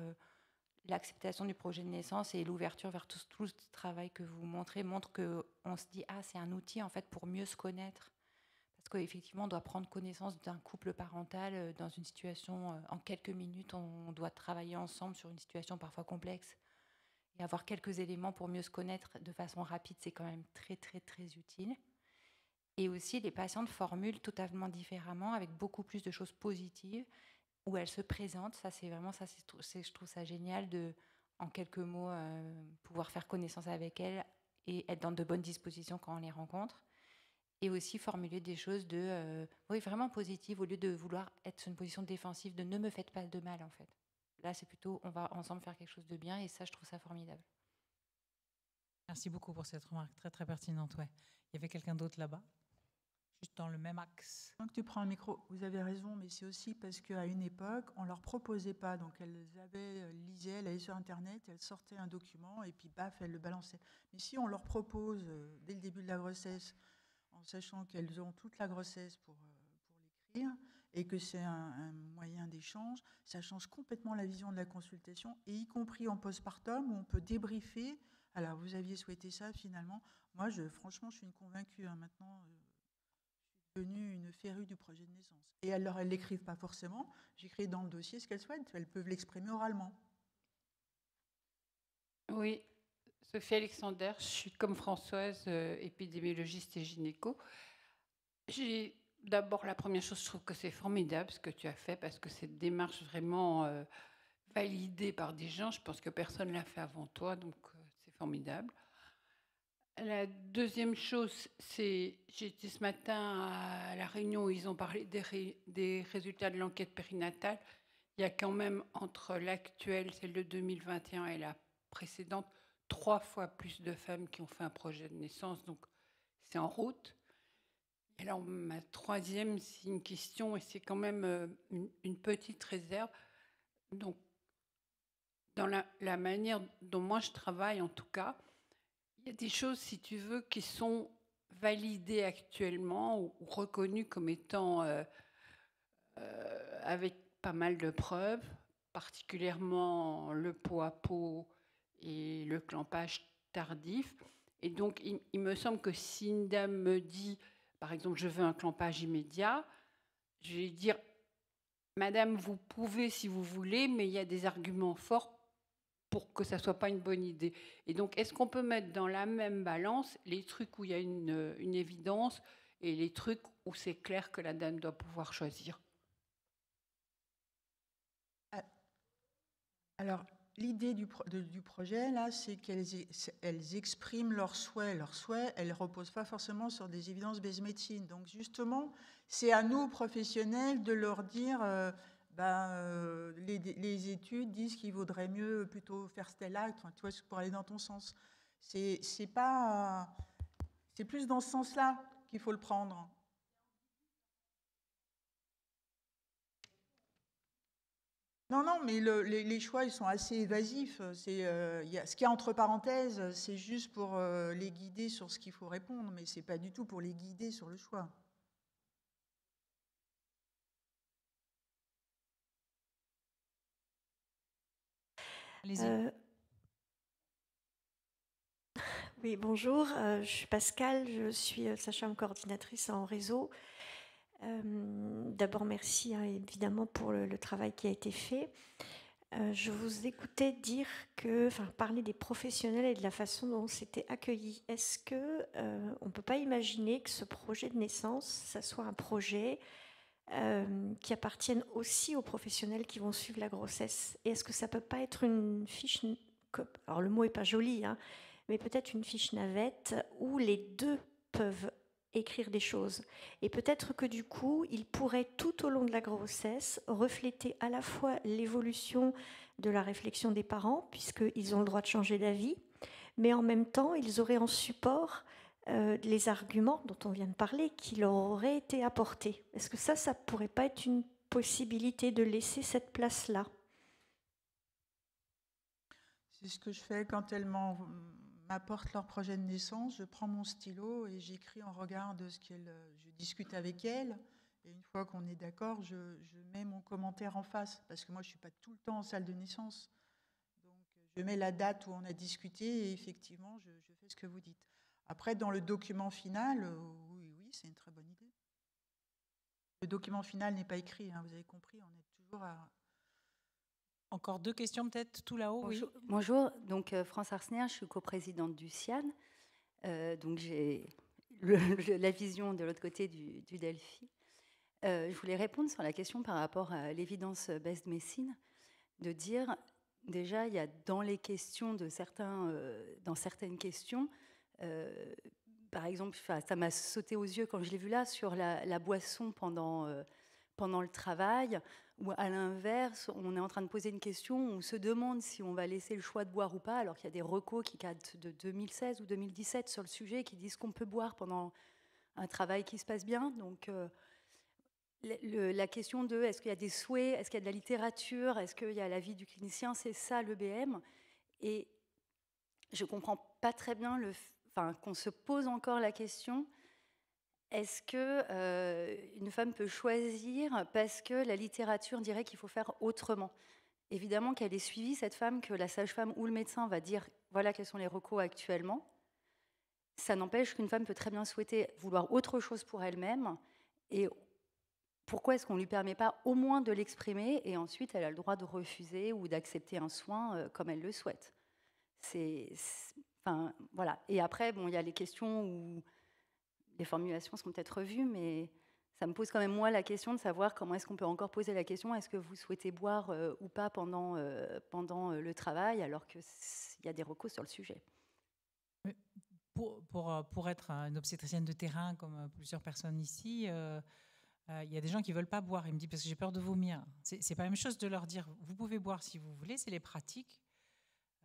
l'acceptation du projet de naissance et l'ouverture vers tout ce travail que vous montrez montre qu'on se dit ah c'est un outil en fait pour mieux se connaître. Parce qu'effectivement, on doit prendre connaissance d'un couple parental dans une situation, en quelques minutes, on doit travailler ensemble sur une situation parfois complexe. Et avoir quelques éléments pour mieux se connaître de façon rapide, c'est quand même très, très, très utile. Et aussi, les patientes formulent totalement différemment, avec beaucoup plus de choses positives, où elles se présentent. Ça, c'est vraiment, ça, je trouve ça génial de, en quelques mots, pouvoir faire connaissance avec elles et être dans de bonnes dispositions quand on les rencontre. Et aussi formuler des choses oui, vraiment positives, au lieu de vouloir être sur une position défensive, de ne me faites pas de mal, en fait. Là, c'est plutôt, on va ensemble faire quelque chose de bien, et ça, je trouve ça formidable. Merci beaucoup pour cette remarque très très pertinente. Ouais. Il y avait quelqu'un d'autre là-bas, juste dans le même axe. Quand tu prends un micro, vous avez raison, mais c'est aussi parce qu'à une époque, on ne leur proposait pas. Donc elles lisaient, elles allaient sur Internet, elles sortaient un document et puis baf, elles le balançaient. Mais si on leur propose dès le début de la grossesse, en sachant qu'elles ont toute la grossesse pour l'écrire et que c'est un moyen d'échange, ça change complètement la vision de la consultation, et y compris en postpartum où on peut débriefer. Alors, vous aviez souhaité ça finalement. Moi, franchement, je suis une convaincue. Maintenant, je suis devenue une férue du projet de naissance. Et alors, elles ne l'écrivent pas forcément. J'écris dans le dossier ce qu'elles souhaitent. Elles peuvent l'exprimer oralement. Oui, Sophie Alexander, je suis comme Françoise, épidémiologiste et gynéco. D'abord, la première chose, je trouve que c'est formidable ce que tu as fait, parce que cette démarche vraiment validée par des gens, je pense que personne ne l'a fait avant toi, donc c'est formidable. La deuxième chose, c'est, j'étais ce matin à la réunion où ils ont parlé des résultats de l'enquête périnatale. Il y a quand même, entre l'actuelle, celle de 2021, et la précédente, 3 fois plus de femmes qui ont fait un projet de naissance, donc c'est en route. Et alors, ma troisième, c'est une question, et c'est quand même une petite réserve. Donc, dans la manière dont moi je travaille, en tout cas, il y a des choses, si tu veux, qui sont validées actuellement ou reconnues comme étant avec pas mal de preuves, particulièrement le pot à pot et le clampage tardif. Et donc, il me semble que si une dame me dit, par exemple, je veux un clampage immédiat, je vais dire, Madame, vous pouvez si vous voulez, mais il y a des arguments forts pour que ça ne soit pas une bonne idée. Et donc, est-ce qu'on peut mettre dans la même balance les trucs où il y a une évidence et les trucs où c'est clair que la dame doit pouvoir choisir? Alors, l'idée du projet, là, c'est qu'elles expriment leurs souhaits. Leurs souhaits, elles ne reposent pas forcément sur des évidences base médecine. Donc, justement, c'est à nous, professionnels, de leur dire, les études disent qu'il vaudrait mieux plutôt faire tel acte, tu vois, pour aller dans ton sens. C'est plus dans ce sens-là qu'il faut le prendre. Non, mais les choix, ils sont assez évasifs. Ce qu'il y a entre parenthèses, c'est juste pour les guider sur ce qu'il faut répondre, mais ce n'est pas du tout pour les guider sur le choix. Allez-y. Oui, bonjour, je suis Pascal, je suis sage-femme coordinatrice en réseau. D'abord, merci évidemment pour le travail qui a été fait. Je vous écoutais dire parler des professionnels et de la façon dont c'était accueilli. Est-ce que on ne peut pas imaginer que ce projet de naissance, ça soit un projet qui appartienne aussi aux professionnels qui vont suivre la grossesse? Et est-ce que ça ne peut pas être une fiche, alors le mot n'est pas joli, mais peut-être une fiche navette où les deux peuvent écrire des choses. Et peut-être que du coup, ils pourraient tout au long de la grossesse refléter à la fois l'évolution de la réflexion des parents, puisqu'ils ont le droit de changer d'avis, mais en même temps, ils auraient en support les arguments dont on vient de parler qui leur auraient été apportés. Est-ce que ça pourrait pas être une possibilité de laisser cette place-là? C'est ce que je fais quand elles m'apportent leur projet de naissance. Je prends mon stylo et j'écris en regard de ce qu'elles. Je discute avec elles. Et une fois qu'on est d'accord, je mets mon commentaire en face. Parce que moi, je ne suis pas tout le temps en salle de naissance. Donc, je mets la date où on a discuté et effectivement, je fais ce que vous dites. Après, dans le document final, oui, c'est une très bonne idée. Le document final n'est pas écrit, vous avez compris, on est toujours à... Encore 2 questions peut-être, tout là-haut. Bonjour. Oui. Bonjour, donc France Arsner, je suis coprésidente du CIAN. Donc j'ai la vision de l'autre côté du Delphi. Je voulais répondre sur la question par rapport à l'évidence-based medicine, de dire déjà il y a dans les questions de certains, dans certaines questions, par exemple, ça m'a sauté aux yeux quand je l'ai vu là sur la boisson pendant le travail, ou à l'inverse, on est en train de poser une question, on se demande si on va laisser le choix de boire ou pas, alors qu'il y a des recos qui datent de 2016 ou 2017 sur le sujet, qui disent qu'on peut boire pendant un travail qui se passe bien. Donc, la question de est-ce qu'il y a des souhaits, est-ce qu'il y a de la littérature, est-ce qu'il y a l'avis du clinicien, c'est ça l'EBM. Et je ne comprends pas très bien qu'on se pose encore la question. Est-ce qu'une femme peut choisir parce que la littérature dirait qu'il faut faire autrement? Évidemment qu'elle est suivie, cette femme, que la sage-femme ou le médecin va dire voilà quels sont les recos actuellement. Ça n'empêche qu'une femme peut très bien souhaiter vouloir autre chose pour elle-même. Et pourquoi est-ce qu'on ne lui permet pas au moins de l'exprimer et ensuite elle a le droit de refuser ou d'accepter un soin comme elle le souhaite? Voilà. Et après, il y a les questions où les formulations sont peut-être revues, mais ça me pose quand même, moi, la question de savoir comment est-ce qu'on peut encore poser la question, est-ce que vous souhaitez boire ou pas pendant le travail, alors qu'il y a des recos sur le sujet. Pour être une obstétricienne de terrain, comme plusieurs personnes ici, il y a des gens qui ne veulent pas boire. Ils me disent parce que j'ai peur de vomir. C'est pas la même chose de leur dire vous pouvez boire si vous voulez, c'est les pratiques.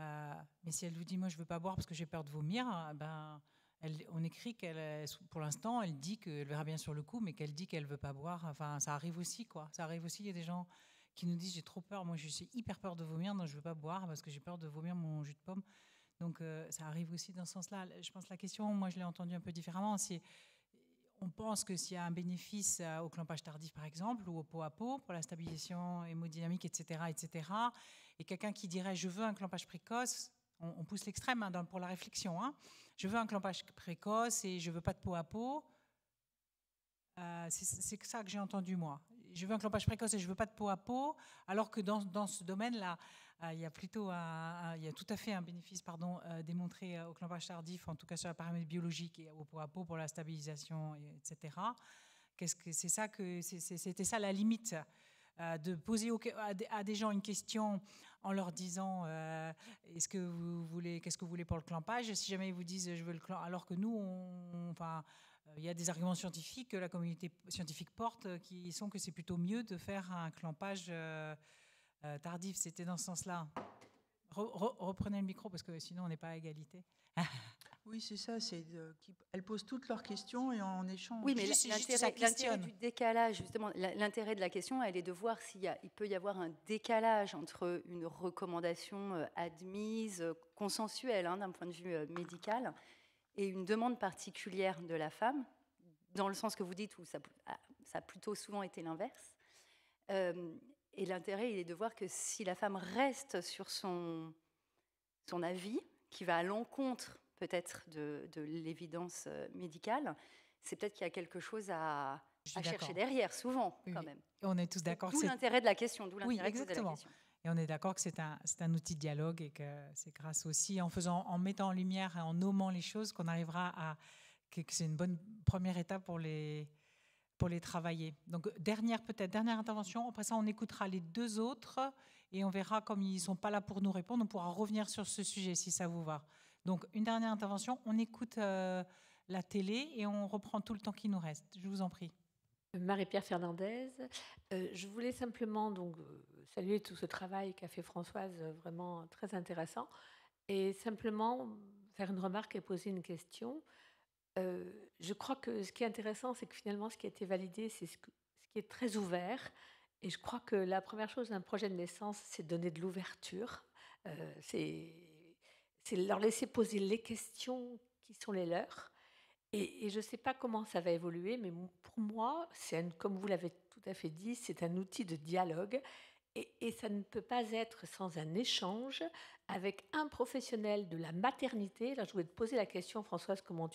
Mais si elle vous dit moi je ne veux pas boire parce que j'ai peur de vomir, on écrit qu'elle, pour l'instant, elle dit qu'elle verra bien sur le coup, mais qu'elle dit qu'elle ne veut pas boire. Enfin, ça arrive aussi, quoi. Ça arrive aussi. Il y a des gens qui nous disent j'ai trop peur. Moi, je suis hyper peur de vomir, donc je ne veux pas boire parce que j'ai peur de vomir mon jus de pomme. Donc, ça arrive aussi dans ce sens-là. Je pense que la question, moi, je l'ai entendue un peu différemment. On pense que s'il y a un bénéfice au clampage tardif, par exemple, ou au pot à pot pour la stabilisation hémodynamique, etc., et quelqu'un qui dirait je veux un clampage précoce, on pousse l'extrême pour la réflexion. Je veux un clampage précoce et je ne veux pas de pot à pot. C'est ça que j'ai entendu, moi. Je veux un clampage précoce et je ne veux pas de pot à pot, alors que dans ce domaine-là, il y a tout à fait un bénéfice démontré au clampage tardif, en tout cas sur la paramètre biologique et au pot à pot pour la stabilisation, etc. C'était ça la limite, de poser à des gens une question en leur disant qu'est-ce que vous voulez pour le clampage, si jamais ils vous disent je veux le clampage, alors que nous il y a des arguments scientifiques que la communauté scientifique porte qui sont que c'est plutôt mieux de faire un clampage tardif. C'était dans ce sens-là. Reprenez le micro parce que sinon on n'est pas à égalité. Oui, c'est ça. Elles posent toutes leurs questions et en échange. Oui, mais l'intérêt du décalage, justement, l'intérêt de la question, elle est de voir il peut y avoir un décalage entre une recommandation admise, consensuelle d'un point de vue médical, et une demande particulière de la femme, dans le sens que vous dites où ça a plutôt souvent été l'inverse. Et l'intérêt, il est de voir que si la femme reste sur son avis, qui va à l'encontre peut-être de l'évidence médicale, c'est peut-être qu'il y a quelque chose à chercher derrière, souvent, oui, quand oui. même. Et on est tous d'accord. D'où l'intérêt de la question. Oui, exactement. Et on est d'accord que c'est un outil de dialogue et que c'est grâce aussi en mettant en lumière et en nommant les choses qu'on arrivera que c'est une bonne première étape pour les travailler. Donc, dernière intervention. Après ça, on écoutera les deux autres et on verra, comme ils ne sont pas là pour nous répondre, on pourra revenir sur ce sujet si ça vous va. Donc, une dernière intervention. On écoute la télé et on reprend tout le temps qui nous reste. Je vous en prie. Marie-Pierre Fernandez. Je voulais simplement saluer tout ce travail qu'a fait Françoise, vraiment très intéressant, et simplement faire une remarque et poser une question. Je crois que ce qui est intéressant, c'est que finalement, ce qui a été validé, c'est ce qui est très ouvert. Et je crois que la première chose d'un projet de naissance, c'est donner de l'ouverture. C'est leur laisser poser les questions qui sont les leurs. Et je ne sais pas comment ça va évoluer, mais pour moi, comme vous l'avez tout à fait dit, c'est un outil de dialogue. Et ça ne peut pas être sans un échange avec un professionnel de la maternité. Là, je voulais te poser la question, Françoise, comment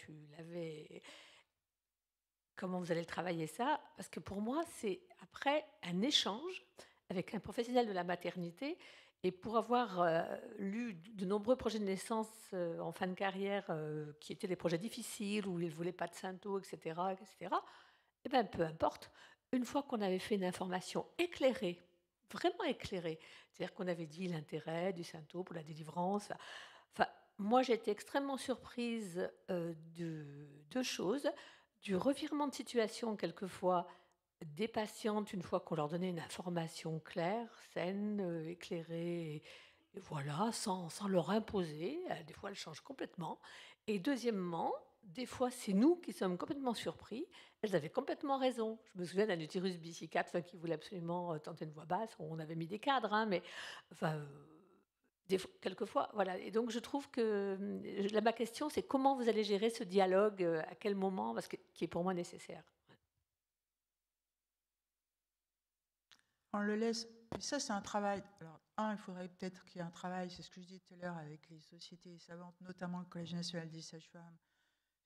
vous allez travailler ça? Parce que pour moi, c'est après un échange avec un professionnel de la maternité. Et pour avoir lu de nombreux projets de naissance en fin de carrière qui étaient des projets difficiles, où ils ne voulaient pas de synto, etc., eh bien, peu importe. Une fois qu'on avait fait une information éclairée, vraiment éclairée, c'est-à-dire qu'on avait dit l'intérêt du synto pour la délivrance. Enfin, moi, j'ai été extrêmement surprise de deux choses. Du revirement de situation, quelquefois, des patientes, une fois qu'on leur donnait une information claire, saine, éclairée, et voilà, sans leur imposer. Des fois, elles changent complètement. Et deuxièmement, des fois, c'est nous qui sommes complètement surpris. Elles avaient complètement raison. Je me souviens d'un utérus bicicate qui voulait absolument tenter une voix basse. On avait mis des cadres, hein, mais enfin, quelquefois, voilà. Et donc, je trouve que ma question, c'est comment vous allez gérer ce dialogue, à quel moment, qui est pour moi nécessaire. On le laisse. Ça, c'est un travail. Alors, il faudrait peut-être qu'il y ait un travail, c'est ce que je disais tout à l'heure, avec les sociétés savantes, notamment le Collège national des sages-femmes,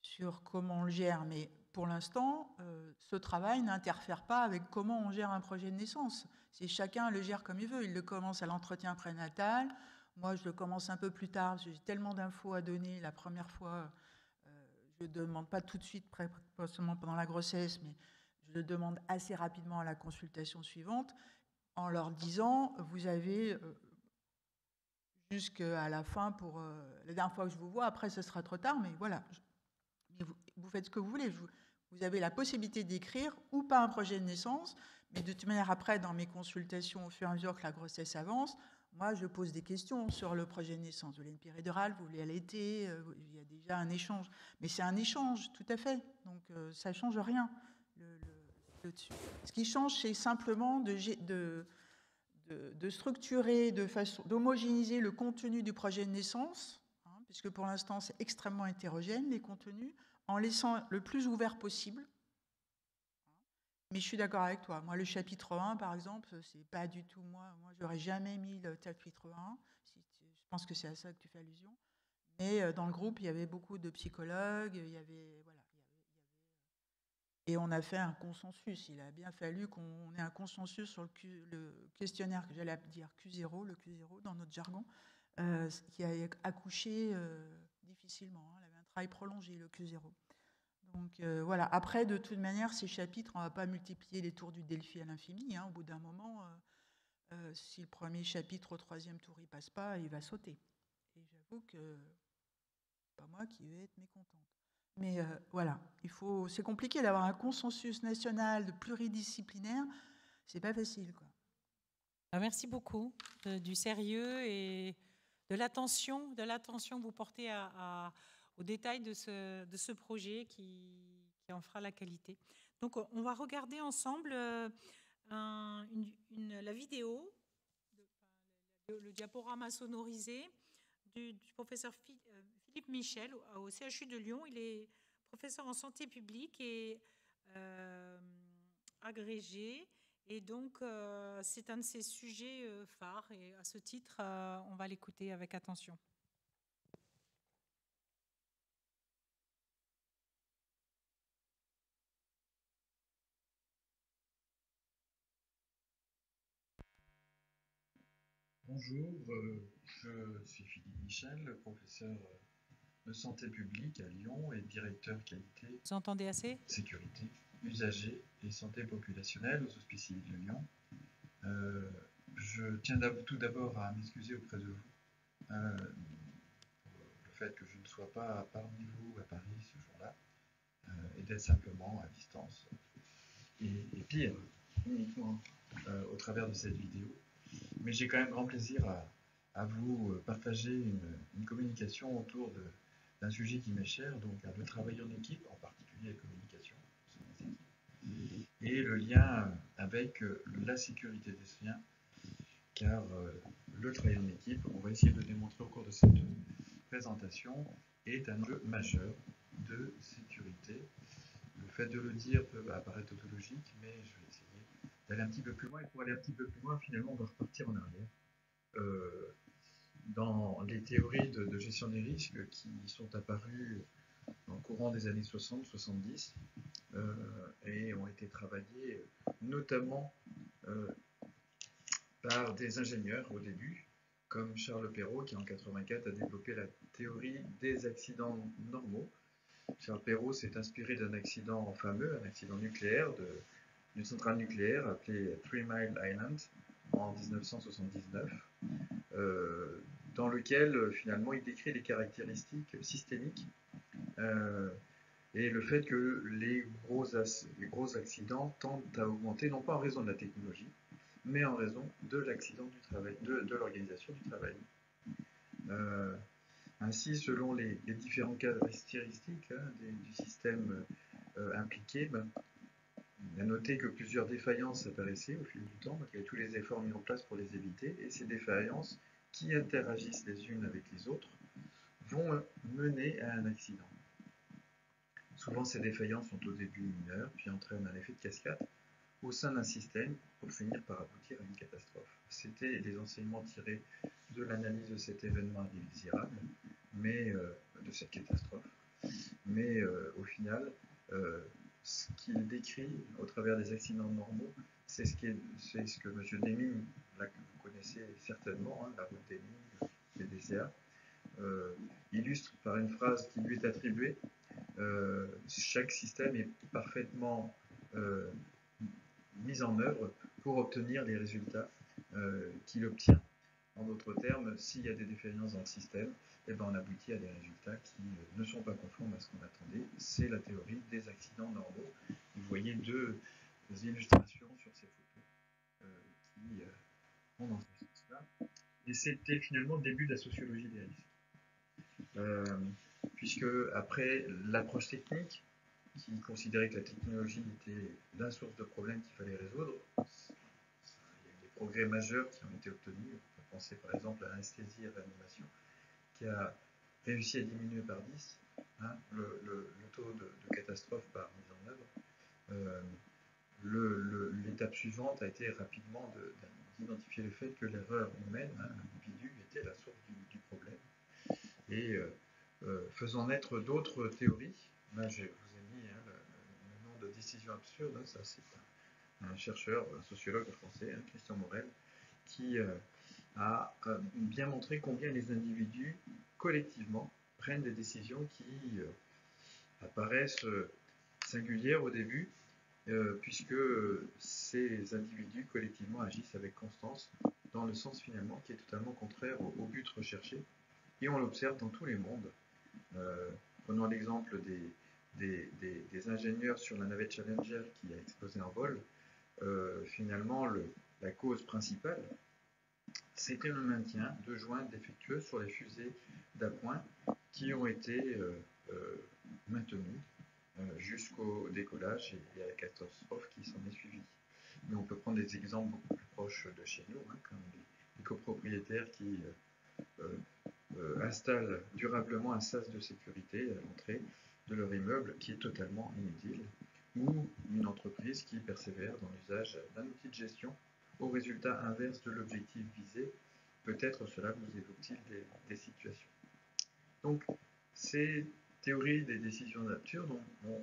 sur comment on le gère. Mais pour l'instant, ce travail n'interfère pas avec comment on gère un projet de naissance. C'est chacun le gère comme il veut. Il le commence à l'entretien prénatal. Moi, je le commence un peu plus tard, parce que j'ai tellement d'infos à donner. La première fois, je ne demande pas tout de suite, pas seulement pendant la grossesse, mais je le demande assez rapidement à la consultation suivante, en leur disant, vous avez jusqu'à la fin pour la dernière fois que je vous vois, après ce sera trop tard, mais voilà, vous faites ce que vous voulez. Vous avez la possibilité d'écrire ou pas un projet de naissance, mais de toute manière, après, dans mes consultations, au fur et à mesure que la grossesse avance, moi, je pose des questions sur le projet de naissance. Vous voulez une péridurale, vous voulez allaiter, il y a déjà un échange. Mais c'est un échange, tout à fait. Donc, ça ne change rien. Ce qui change, c'est simplement de structurer, d'homogénéiser le contenu du projet de naissance, hein, puisque pour l'instant, c'est extrêmement hétérogène, les contenus, en laissant le plus ouvert possible. Mais je suis d'accord avec toi. Moi, le chapitre 1, par exemple, c'est pas du tout moi. Moi, j'aurais jamais mis le chapitre 1. Je pense que c'est à ça que tu fais allusion. Mais dans le groupe, il y avait beaucoup de psychologues. Il y avait, voilà, et on a fait un consensus. Il a bien fallu qu'on ait un consensus sur le questionnaire que j'allais dire Q0, le Q0 dans notre jargon, qui a accouché difficilement. Hein. Il avait un travail prolongé, le Q0. Donc voilà. Après, de toute manière, ces chapitres, on ne va pas multiplier les tours du Delphi à l'infini. Hein. Au bout d'un moment, si le premier chapitre au troisième tour il passe pas, il va sauter. Et j'avoue que c'est pas moi qui vais être mécontente. Mais voilà, c'est compliqué d'avoir un consensus national de pluridisciplinaire. C'est pas facile, quoi. Merci beaucoup du sérieux et de l'attention que vous portez aux détails de ce projet qui en fera la qualité. Donc, on va regarder ensemble la vidéo, le diaporama sonorisé du professeur Philippe Michel au CHU de Lyon. Il est professeur en santé publique et agrégé. Et donc, c'est un de ces sujets phares. Et à ce titre, on va l'écouter avec attention. Bonjour, je suis Philippe Michel, professeur de santé publique à Lyon et directeur qualité, Vous entendez assez? sécurité, usagers et santé populationnelle aux Hospices civils de Lyon. Je tiens tout d'abord à m'excuser auprès de vous pour le fait que je ne sois pas parmi vous à Paris ce jour-là et d'être simplement à distance. Et pire, uniquement au travers de cette vidéo. Mais j'ai quand même grand plaisir à vous partager une communication autour d'un sujet qui m'est cher, donc le travail en équipe, en particulier la communication, et le lien avec la sécurité des soins, car le travail en équipe, on va essayer de le démontrer au cours de cette présentation, est un enjeu majeur de sécurité. Le fait de le dire peut apparaître tautologique, mais je vais essayer d'aller un petit peu plus loin, et pour aller un petit peu plus loin, finalement, on va repartir en arrière. Dans les théories de gestion des risques qui sont apparues dans le courant des années 60-70 et ont été travaillées notamment par des ingénieurs au début, comme Charles Perrow qui en 1984 a développé la théorie des accidents normaux. Charles Perrow s'est inspiré d'un accident fameux, un accident nucléaire d'une centrale nucléaire appelée Three Mile Island en 1979. Dans lequel finalement il décrit les caractéristiques systémiques et le fait que les gros accidents tendent à augmenter, non pas en raison de la technologie, mais en raison de l'accident du travail, de l'organisation du travail. Ainsi, selon les différentes caractéristiques du système impliqué, on a noté que plusieurs défaillances apparaissaient au fil du temps, donc il y avait tous les efforts mis en place pour les éviter, et ces défaillances qui interagissent les unes avec les autres vont mener à un accident. Souvent, ces défaillances sont au début mineures, puis entraînent un effet de cascade au sein d'un système pour finir par aboutir à une catastrophe. C'était les enseignements tirés de l'analyse de cet événement indésirable, mais de cette catastrophe. Mais au final, ce qu'il décrit au travers des accidents normaux, c'est ce que M. Deming, là que vous connaissez certainement, la route Deming, PDCA, illustre par une phrase qui lui est attribuée. Chaque système est parfaitement mis en œuvre pour obtenir les résultats qu'il obtient. En d'autres termes, s'il y a des défaillances dans le système, eh ben on aboutit à des résultats qui ne sont pas conformes à ce qu'on attendait. C'est la théorie des accidents normaux. Vous voyez deux illustrations sur ces photos qui vont dans ce sens-là. Et c'était finalement le début de la sociologie des risques. Puisque après l'approche technique, qui considérait que la technologie était la source de problèmes qu'il fallait résoudre, il y a eu des progrès majeurs qui ont été obtenus. On peut penser par exemple à l'anesthésie et réanimation, qui a réussi à diminuer par 10 le taux de catastrophe par mise en œuvre. L'étape suivante a été rapidement d'identifier le fait que l'erreur humaine, l'individu, était la source du problème. Et faisant naître d'autres théories, là je vous ai mis le nom de décision absurde, ça c'est un chercheur, un sociologue français, Christian Morel, qui a bien montré combien les individus, collectivement, prennent des décisions qui apparaissent singulières au début, puisque ces individus, collectivement, agissent avec constance dans le sens finalement qui est totalement contraire au but recherché, et on l'observe dans tous les mondes. Prenons l'exemple des ingénieurs sur la navette Challenger qui a explosé en vol. Finalement, la cause principale, c'était le maintien de jointes défectueuses sur les fusées d'appoint qui ont été maintenues jusqu'au décollage et à la catastrophe qui s'en est suivie. Mais on peut prendre des exemples beaucoup plus proches de chez nous, comme les copropriétaires qui installent durablement un sas de sécurité à l'entrée de leur immeuble qui est totalement inutile, ou une entreprise qui persévère dans l'usage d'un outil de gestion au résultat inverse de l'objectif visé. Peut-être cela vous évoque-t-il des situations. Donc, ces théories des décisions absurdes ont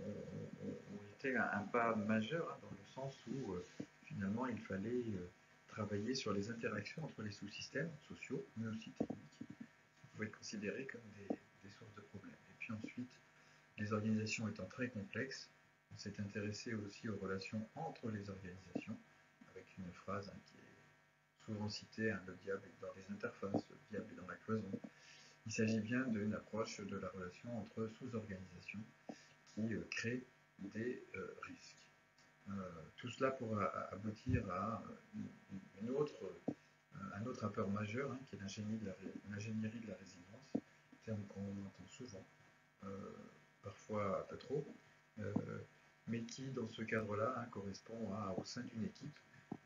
été un pas majeur, hein, dans le sens où finalement il fallait travailler sur les interactions entre les sous-systèmes sociaux, mais aussi techniques, qui pouvaient être considérés comme des sources de problèmes. Et puis ensuite, les organisations étant très complexes, on s'est intéressé aussi aux relations entre les organisations, avec une phrase, hein, qui est souvent citée, hein, le diable est dans les interfaces, le diable est dans la cloison. Il s'agit bien d'une approche de la relation entre sous-organisations qui crée des risques. Tout cela pourra aboutir à un autre apport majeur, hein, qui est l'ingénierie de la résilience, terme qu'on entend souvent, parfois un peu trop, mais qui, dans ce cadre-là, hein, correspond au sein d'une équipe.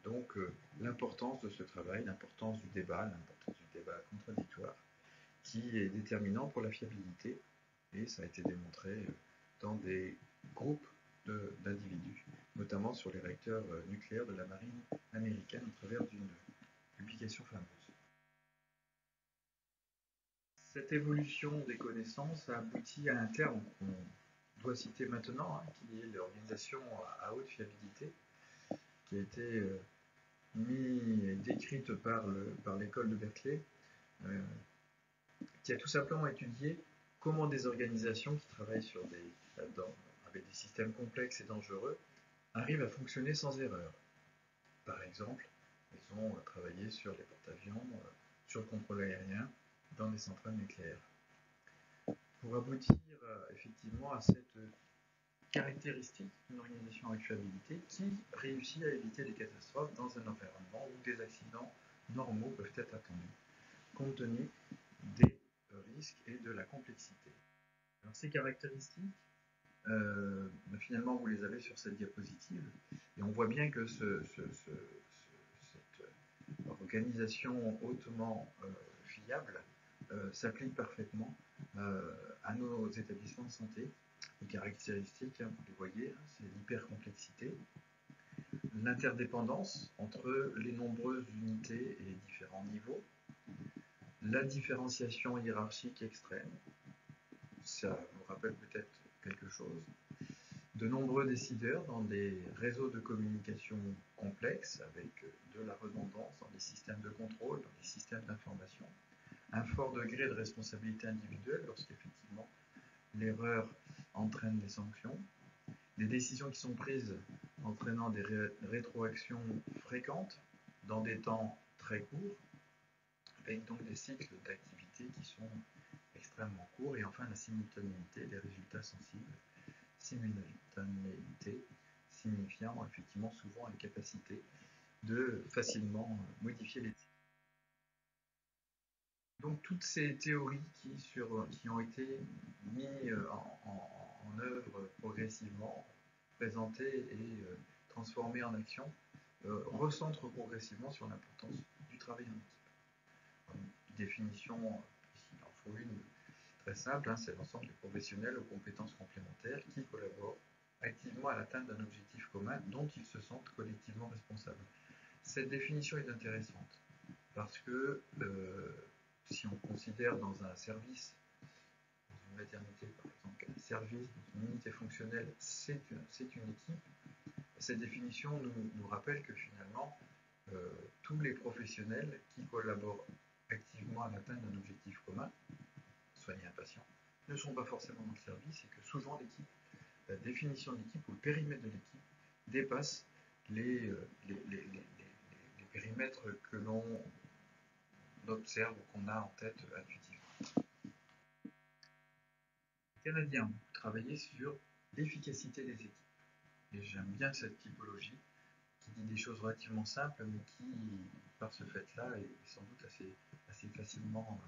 Donc, l'importance de ce travail, l'importance du débat contradictoire, qui est déterminant pour la fiabilité, et ça a été démontré dans des groupes d'individus, notamment sur les réacteurs nucléaires de la marine américaine au travers d'une publication fameuse. Cette évolution des connaissances a abouti à un terme qu'on doit citer maintenant, hein, qui est l'organisation à haute fiabilité, qui a été décrite par l'école de Berkeley, qui a tout simplement étudié comment des organisations qui travaillent avec des systèmes complexes et dangereux arrivent à fonctionner sans erreur. Par exemple, ils ont travaillé sur les porte-avions, sur le contrôle aérien, dans les centrales nucléaires. Pour aboutir effectivement à cette caractéristique d'une organisation à fiabilité qui réussit à éviter des catastrophes dans un environnement où des accidents normaux peuvent être attendus, compte tenu des risques et de la complexité. Alors, ces caractéristiques, finalement, vous les avez sur cette diapositive, et on voit bien que cette organisation hautement fiable s'applique parfaitement à nos établissements de santé. Les caractéristiques, hein, vous les voyez, hein, c'est l'hypercomplexité, l'interdépendance entre les nombreuses unités et les différents niveaux, la différenciation hiérarchique extrême, ça vous rappelle peut-être quelque chose, de nombreux décideurs dans des réseaux de communication complexes avec de la redondance dans les systèmes de contrôle, dans les systèmes d'information, un fort degré de responsabilité individuelle lorsqu'effectivement l'erreur entraîne des sanctions, des décisions qui sont prises entraînant des rétroactions fréquentes dans des temps très courts, avec donc des cycles d'activité qui sont extrêmement courts, et enfin la simultanéité des résultats sensibles, simultanéité signifiant effectivement souvent la capacité de facilement modifier les cycles. Donc toutes ces théories qui ont été mises en œuvre progressivement, présentées et transformées en action, recentrent progressivement sur l'importance du travail en équipe. Une définition, il en faut une très simple, hein, c'est l'ensemble des professionnels aux compétences complémentaires qui collaborent activement à l'atteinte d'un objectif commun dont ils se sentent collectivement responsables. Cette définition est intéressante parce que si on considère dans un service, dans une maternité par exemple, qu'un service, une unité fonctionnelle, c'est une équipe, cette définition nous rappelle que finalement, tous les professionnels qui collaborent activement à l'atteinte d'un objectif commun, soigner un patient, ne sont pas forcément dans le service, et que souvent la définition de l'équipe ou le périmètre de l'équipe dépasse les périmètres que l'on observe ou qu'on a en tête intuitivement. Les Canadiens ont travaillé sur l'efficacité des équipes. Et j'aime bien cette typologie qui dit des choses relativement simples, mais qui, par ce fait-là, est sans doute assez facilement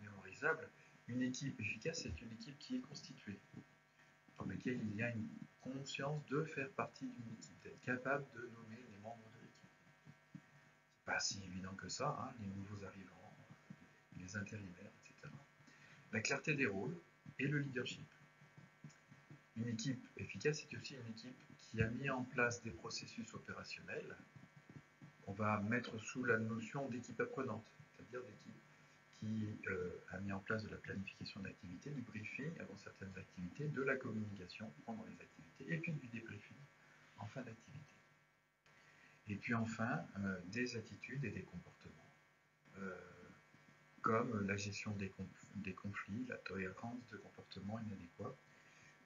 mémorisable. Une équipe efficace, c'est une équipe qui est constituée, dans laquelle il y a une conscience de faire partie d'une équipe, d'être capable de nommer les membres de l'équipe. C'est pas si évident que ça, hein, les nouveaux arrivants, les intérimaires, etc. La clarté des rôles et le leadership. Une équipe efficace, c'est aussi une équipe qui a mis en place des processus opérationnels qu'on va mettre sous la notion d'équipe apprenante, c'est-à-dire d'équipe qui a mis en place de la planification d'activités, du briefing avant certaines activités, de la communication pendant les activités, et puis du débriefing en fin d'activité. Et puis enfin, des attitudes et des comportements, comme la gestion des conflits, la tolérance de comportements inadéquats,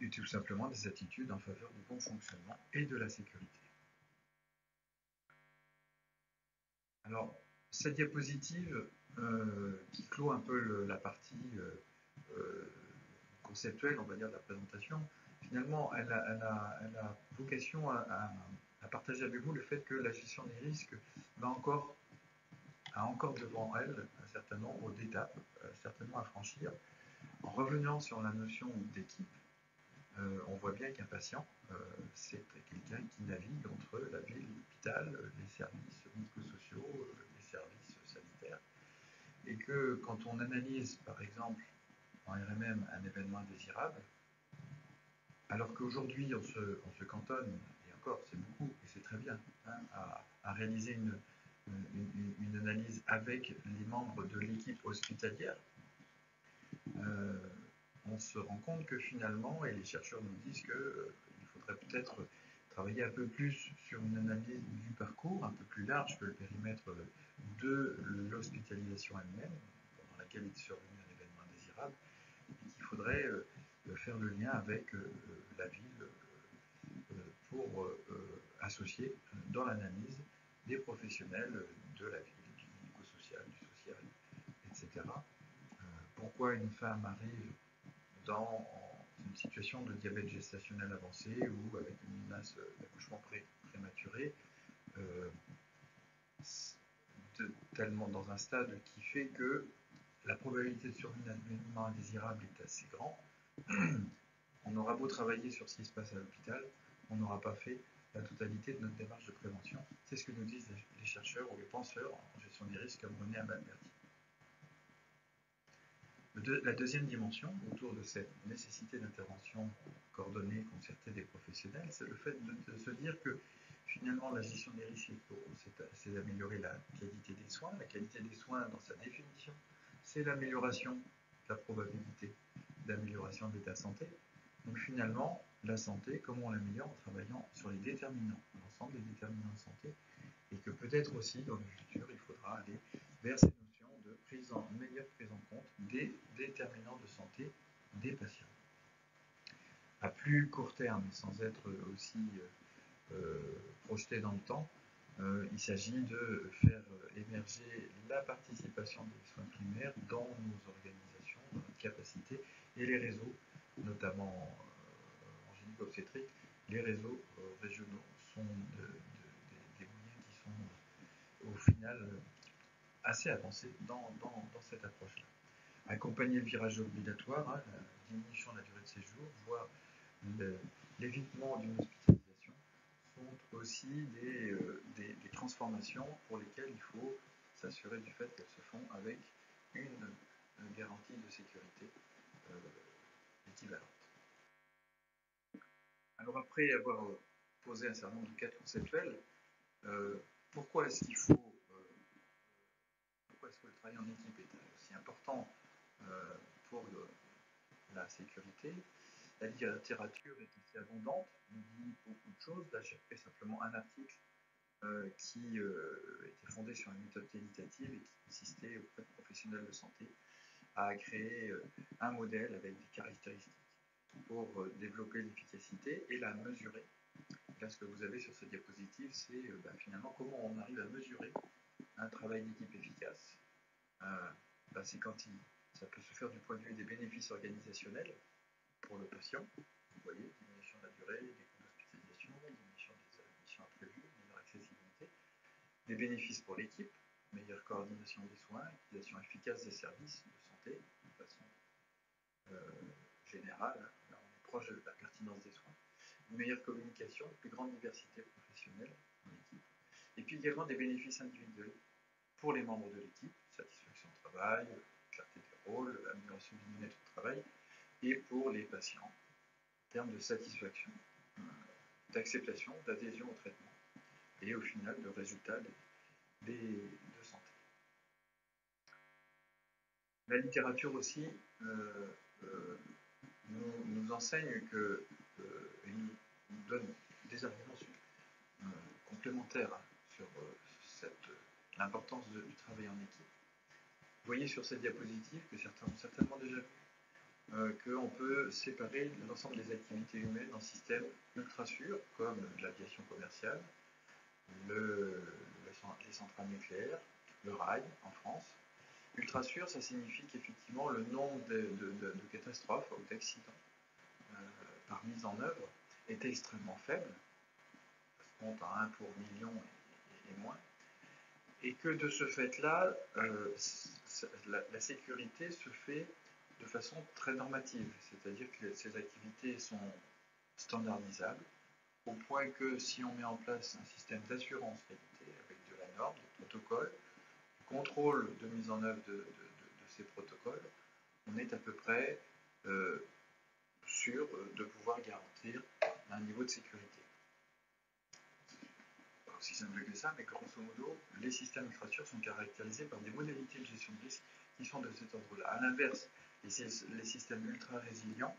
et tout simplement des attitudes en faveur du bon fonctionnement et de la sécurité. Alors, cette diapositive qui clôt un peu la partie conceptuelle, on va dire, de la présentation, finalement, elle a vocation à partager avec vous le fait que la gestion des risques a encore devant elle un certain nombre d'étapes, certainement à franchir. En revenant sur la notion d'équipe, on voit bien qu'un patient, c'est quelqu'un qui navigue entre la ville, l'hôpital, les services médico-sociaux, les services sanitaires, et que quand on analyse, par exemple, en RMM, un événement indésirable, alors qu'aujourd'hui on se cantonne, et encore c'est beaucoup, et c'est très bien, hein, à réaliser une analyse avec les membres de l'équipe hospitalière, on se rend compte que finalement, et les chercheurs nous disent qu'il faudrait peut-être travailler un peu plus sur une analyse du parcours, un peu plus large que le périmètre de l'hospitalisation elle-même, pendant laquelle il est survenu un événement indésirable, et qu'il faudrait faire le lien avec la ville pour associer dans l'analyse des professionnels de la ville, du médico-social, du social, etc. Pourquoi une femme arrive dans une situation de diabète gestationnel avancé ou avec une menace d'accouchement prématuré, tellement dans un stade qui fait que la probabilité de survenue d'un événement indésirable est assez grande. On aura beau travailler sur ce qui se passe à l'hôpital, on n'aura pas fait la totalité de notre démarche de prévention. C'est ce que nous disent les chercheurs ou les penseurs en gestion des risques comme René Amalberti. La deuxième dimension, autour de cette nécessité d'intervention coordonnée, concertée des professionnels, c'est le fait de se dire que finalement la gestion des risques, c'est d'améliorer la qualité des soins. La qualité des soins, dans sa définition, c'est l'amélioration de la probabilité d'amélioration de l'état de santé. Donc finalement, la santé, comment on l'améliore en travaillant sur les déterminants, l'ensemble des déterminants de santé, et que peut-être aussi dans le futur, il faudra aller vers ces notions de meilleure prise en compte des déterminants de santé des patients. À plus court terme, sans être aussi projeté dans le temps, il s'agit de faire émerger la participation des soins primaires dans nos organisations, dans notre capacité, et les réseaux, notamment en gynéco-obstétrique, les réseaux régionaux sont des moyens qui sont au final assez avancés dans cette approche-là. Accompagner le virage obligatoire, hein, la diminution de la durée de séjour, voire l'évitement d'une hospitalisation, sont aussi des transformations pour lesquelles il faut s'assurer du fait qu'elles se font avec une garantie de sécurité équivalente. Alors après avoir posé un certain nombre de cas conceptuels, pourquoi est-ce qu'il faut pourquoi est-ce que le travail en équipe est aussi important pour la sécurité? La littérature est assez abondante, on dit beaucoup de choses. Là, j'ai fait simplement un article qui était fondé sur une méthode qualitative et qui consistait auprès de professionnels de santé à créer un modèle avec des caractéristiques pour développer l'efficacité et la mesurer. Là, ce que vous avez sur cette diapositive, c'est finalement comment on arrive à mesurer un travail d'équipe efficace. C'est quand ça peut se faire du point de vue des bénéfices organisationnels pour le patient. Vous voyez, diminution de la durée, des coûts d'hospitalisation, diminution des admissions imprévues, meilleure accessibilité. Des bénéfices pour l'équipe, meilleure coordination des soins, utilisation efficace des services de santé de façon générale. Là, on est proche de la pertinence des soins. Une meilleure communication, une plus grande diversité professionnelle dans l'équipe. Et puis également des bénéfices individuels pour les membres de l'équipe, satisfaction au travail, clarté des rôles, amélioration du bien-être au travail, et pour les patients, termes de satisfaction, d'acceptation, d'adhésion au traitement, et au final de résultats de santé. La littérature aussi nous enseigne que, et nous donne des arguments complémentaires sur l'importance du travail en équipe. Vous voyez sur cette diapositive, que certains ont certainement déjà vu, qu'on peut séparer l'ensemble des activités humaines en systèmes ultra sûrs, comme l'aviation commerciale, les centrales nucléaires, le rail en France. Ultra sûr, ça signifie qu'effectivement le nombre de catastrophes ou d'accidents par mise en œuvre est extrêmement faible, ça se compte à 1 pour million et moins, et que de ce fait-là, la sécurité se fait de façon très normative, c'est-à-dire que ces activités sont standardisables, au point que si on met en place un système d'assurance qualité avec de la norme, des protocoles, du contrôle de mise en œuvre de ces protocoles, on est à peu près sûr de pouvoir garantir un niveau de sécurité. Pas aussi simple que ça, mais grosso modo, les systèmes ultra-sûrs sont caractérisés par des modalités de gestion de risque qui sont de cet ordre-là. A l'inverse, les systèmes ultra-résilients,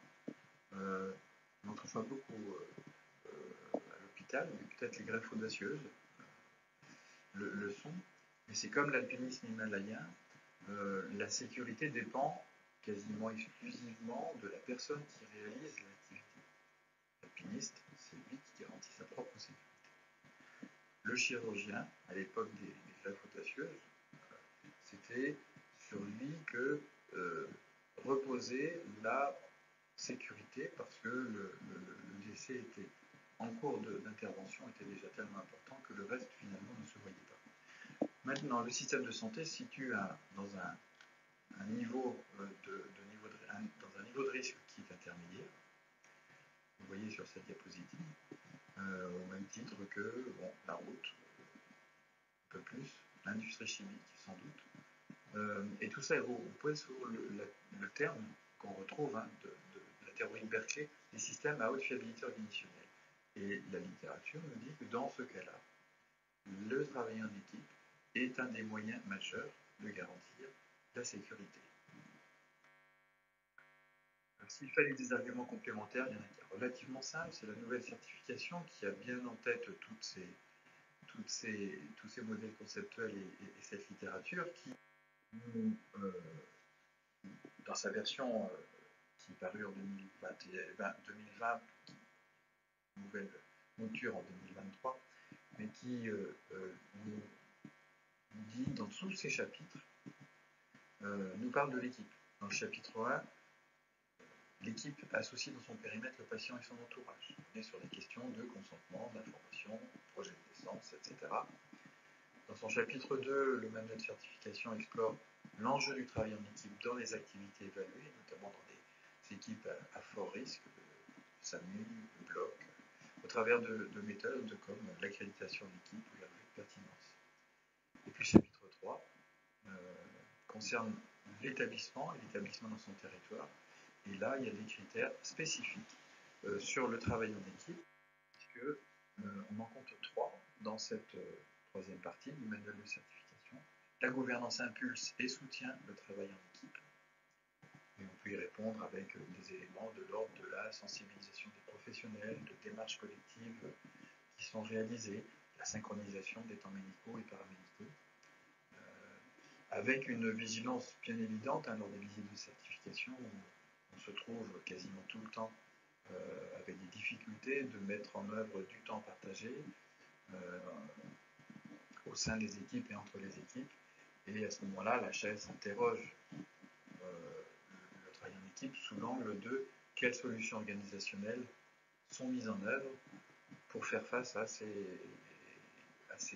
on en trouve pas beaucoup à l'hôpital, mais peut-être les greffes audacieuses le sont, mais c'est comme l'alpinisme himalayen, la sécurité dépend quasiment exclusivement de la personne qui réalise l'activité. L'alpiniste, c'est lui qui garantit sa propre sécurité. Le chirurgien, à l'époque des greffes audacieuses, c'était sur lui que reposait la sécurité, parce que le décès était en cours d'intervention était déjà tellement important que le reste finalement ne se voyait pas. Maintenant, le système de santé se situe dans un niveau de risque qui est intermédiaire. Vous voyez sur cette diapositive, au même titre que la route, un peu plus, l'industrie chimique sans doute. Et tout ça est reposé sur le terme qu'on retrouve de la théorie de Berkeley, des systèmes à haute fiabilité organisationnelle. Et la littérature nous dit que dans ce cas-là, le travail en équipe est un des moyens majeurs de garantir la sécurité. S'il fallait des arguments complémentaires, il y en a qui est relativement simple, c'est la nouvelle certification qui a bien en tête tous ces modèles conceptuels et cette littérature qui, dans sa version qui est parue en 2020, nouvelle mouture en 2023, mais qui nous dit dans tous ces chapitres, nous parle de l'équipe. Dans le chapitre 1, l'équipe associe dans son périmètre le patient et son entourage. On est sur les questions de consentement, d'information, projet de naissance, etc. Dans son chapitre 2, le manuel de certification explore l'enjeu du travail en équipe dans les activités évaluées, notamment dans des équipes à fort risque, SAMU, bloc, au travers de méthodes comme l'accréditation d'équipe ou la revue de pertinence. Et puis le chapitre 3 concerne l'établissement dans son territoire. Et là, il y a des critères spécifiques sur le travail en équipe, puisqu'on en compte 3 dans cette troisième partie du manuel de certification. La gouvernance impulse et soutient le travail en équipe. Et on peut y répondre avec des éléments de l'ordre de la sensibilisation des professionnels, de démarches collectives qui sont réalisées, la synchronisation des temps médicaux et paramédicaux, avec une vigilance bien évidente lors des visites de certification où on se trouve quasiment tout le temps avec des difficultés de mettre en œuvre du temps partagé au sein des équipes et entre les équipes. Et à ce moment-là, la HAS interroge le travail en équipe sous l'angle de quelles solutions organisationnelles sont mises en œuvre pour faire face à ces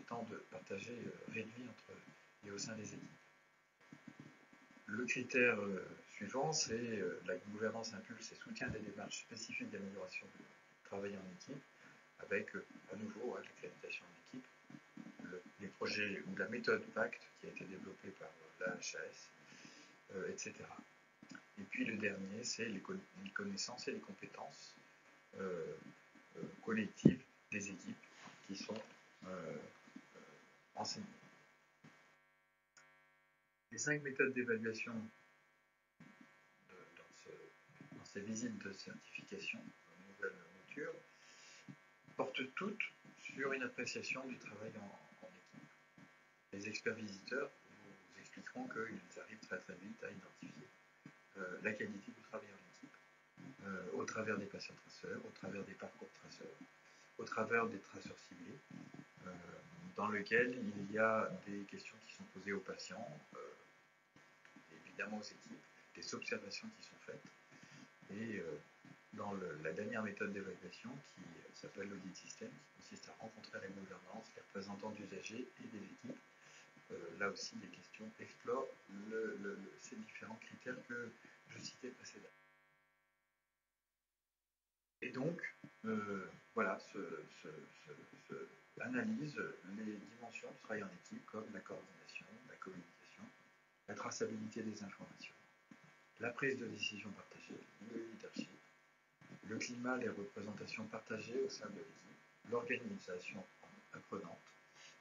temps de partagés réduits entre et au sein des équipes. Le critère suivant, c'est la gouvernance impulse et soutien des démarches spécifiques d'amélioration du travail en équipe, avec à nouveau l'accréditation en équipe, les projets ou la méthode PACT qui a été développée par la HAS, etc. Et puis le dernier, c'est les connaissances et les compétences collective des équipes qui sont enseignées. Les 5 méthodes d'évaluation dans ces visites de certification nouvelle mouture portent toutes sur une appréciation du travail en équipe. Les experts visiteurs vous expliqueront qu'ils arrivent très très vite à identifier la qualité du travail en équipe au travers des patients traceurs, au travers des parcours traceurs, au travers des traceurs ciblés, dans lequel il y a des questions qui sont posées aux patients, évidemment aux équipes, des observations qui sont faites, et dans la dernière méthode d'évaluation qui s'appelle l'audit système, qui consiste à rencontrer la gouvernance, les représentants d'usagers et des équipes. Là aussi, les questions explorent ces différents critères que je citais précédemment. Et donc, voilà, analyse les dimensions du travail en équipe comme la coordination, la communication, la traçabilité des informations, la prise de décision partagée, le leadership, le climat, les représentations partagées au sein de l'équipe, l'organisation apprenante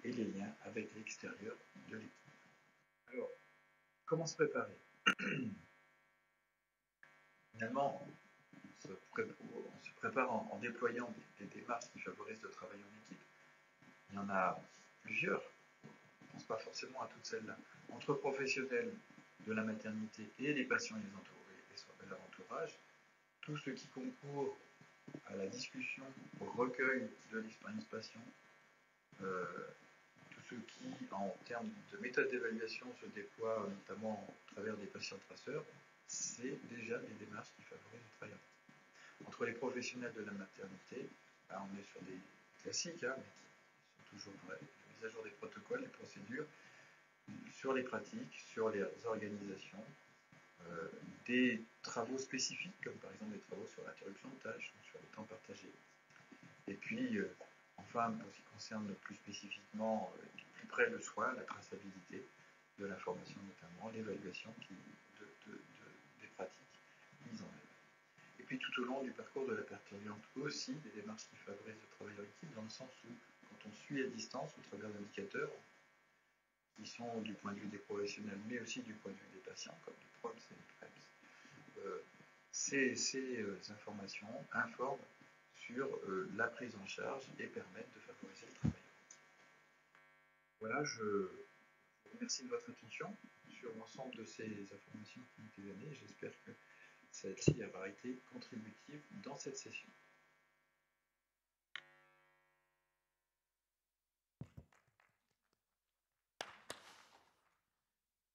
et les liens avec l'extérieur de l'équipe. Alors, comment se préparer? Finalement, on se prépare en déployant des démarches qui favorisent le travail en équipe. Il y en a plusieurs, on ne pense pas forcément à toutes celles-là. Entre professionnels de la maternité et les patients et leur entourage, tout ce qui concourt à la discussion, au recueil de l'expérience patient, tout ce qui, en termes de méthode d'évaluation, se déploie notamment au travers des patients traceurs, c'est déjà des démarches qui favorisent le travail. Entre les professionnels de la maternité, là, on est sur des classiques, mais qui sont toujours vrais, la mise à jour des protocoles, des procédures, sur les pratiques, sur les organisations, des travaux spécifiques, comme par exemple des travaux sur l'interruption de tâches, sur le temps partagé. Et puis, enfin, pour ce qui concerne plus spécifiquement, plus près le soin, la traçabilité de l'information notamment, l'évaluation des pratiques mises en œuvre. Et puis tout au long du parcours de la pertinente aussi, des démarches qui favorisent le travail en équipe, dans le sens où, quand on suit à distance, au travers d'indicateurs, qui sont du point de vue des professionnels, mais aussi du point de vue des patients, comme du PROMS et du PREMS, ces informations informent sur la prise en charge et permettent de favoriser le travail. Voilà, je vous remercie de votre attention sur l'ensemble de ces informations qui ont été données. J'espère que celle-ci aura été contributive dans cette session.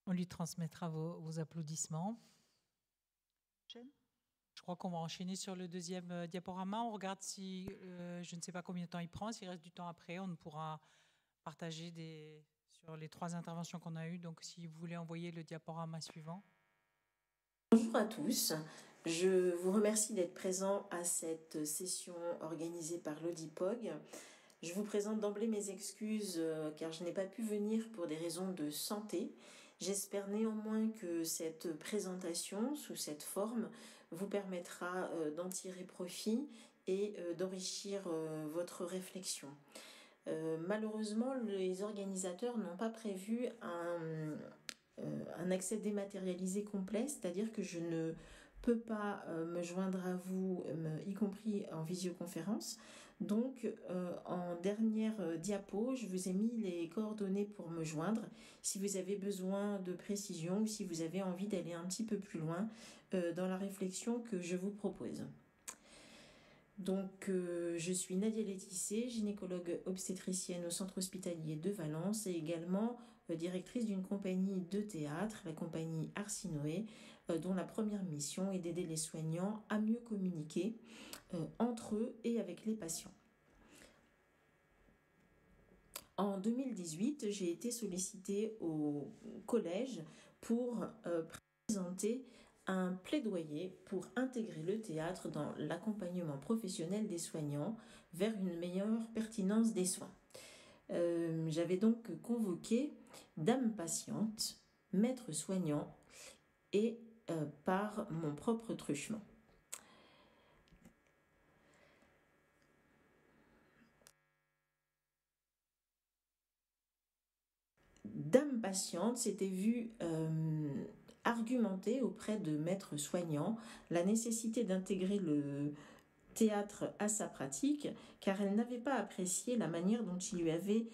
On lui transmettra vos applaudissements. Je crois qu'on va enchaîner sur le deuxième diaporama. On regarde si, je ne sais pas combien de temps il prend. S'il reste du temps après, on pourra partager sur les 3 interventions qu'on a eues. Donc, si vous voulez envoyer le diaporama suivant. Bonjour à tous. Je vous remercie d'être présents à cette session organisée par l'Audipog. Je vous présente d'emblée mes excuses car je n'ai pas pu venir pour des raisons de santé. J'espère néanmoins que cette présentation sous cette forme vous permettra d'en tirer profit et d'enrichir votre réflexion. Malheureusement, les organisateurs n'ont pas prévu un accès dématérialisé complet, c'est-à-dire que je ne peux pas me joindre à vous, y compris en visioconférence. Donc, en dernière diapo, je vous ai mis les coordonnées pour me joindre si vous avez besoin de précision ou si vous avez envie d'aller un petit peu plus loin dans la réflexion que je vous propose. Donc, je suis Nadia Laetissé, gynécologue obstétricienne au centre hospitalier de Valence et également directrice d'une compagnie de théâtre, la compagnie Arsinoé, dont la première mission est d'aider les soignants à mieux communiquer entre eux et avec les patients. En 2018, j'ai été sollicitée au collège pour présenter un plaidoyer pour intégrer le théâtre dans l'accompagnement professionnel des soignants vers une meilleure pertinence des soins. J'avais donc convoqué dames patientes, maîtres soignants et par mon propre truchement. dame patiente s'était vue argumenter auprès de maîtres soignants la nécessité d'intégrer le théâtre à sa pratique, car elle n'avait pas apprécié la manière dont il lui avait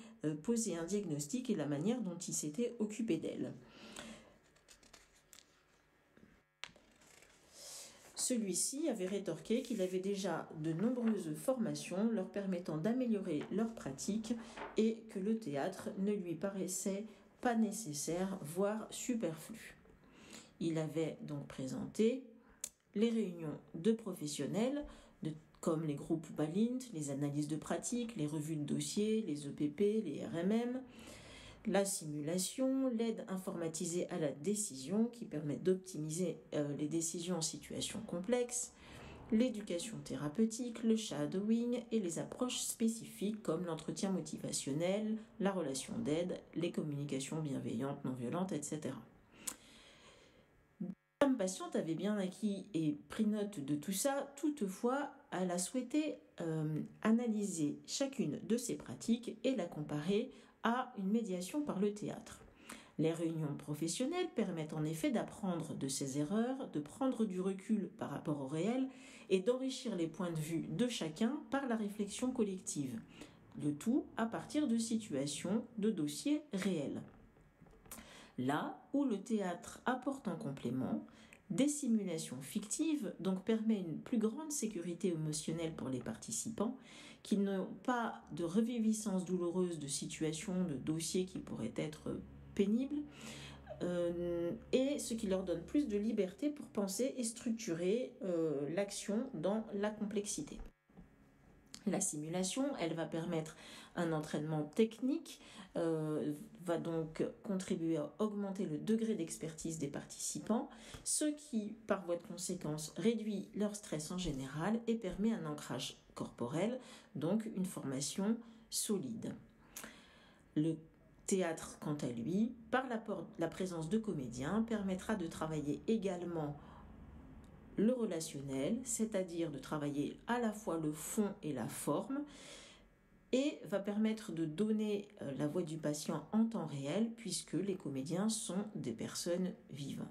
posé un diagnostic et la manière dont il s'était occupé d'elle. Celui-ci avait rétorqué qu'il avait déjà de nombreuses formations leur permettant d'améliorer leur pratique et que le théâtre ne lui paraissait pas nécessaire, voire superflu. Il avait donc présenté les réunions de professionnels, comme les groupes Balint, les analyses de pratique, les revues de dossiers, les EPP, les RMM, la simulation, l'aide informatisée à la décision qui permet d'optimiser les décisions en situation complexe, l'éducation thérapeutique, le shadowing et les approches spécifiques comme l'entretien motivationnel, la relation d'aide, les communications bienveillantes, non violentes, etc. La femme patiente avait bien acquis et pris note de tout ça, toutefois, elle a souhaité analyser chacune de ces pratiques et la comparer à une médiation par le théâtre. Les réunions professionnelles permettent en effet d'apprendre de ses erreurs, de prendre du recul par rapport au réel et d'enrichir les points de vue de chacun par la réflexion collective. Le tout à partir de situations, de dossiers réels. Là où le théâtre apporte en complément des simulations fictives, donc permet une plus grande sécurité émotionnelle pour les participants, qui n'ont pas de reviviscence douloureuse de situations, de dossiers qui pourraient être pénibles, et ce qui leur donne plus de liberté pour penser et structurer l'action dans la complexité. La simulation, elle va permettre un entraînement technique, va donc contribuer à augmenter le degré d'expertise des participants, ce qui, par voie de conséquence, réduit leur stress en général et permet un ancrage corporel, donc une formation solide. Le théâtre, quant à lui, par la présence de comédiens, permettra de travailler également le relationnel, c'est-à-dire de travailler à la fois le fond et la forme, et va permettre de donner la voix du patient en temps réel, puisque les comédiens sont des personnes vivantes.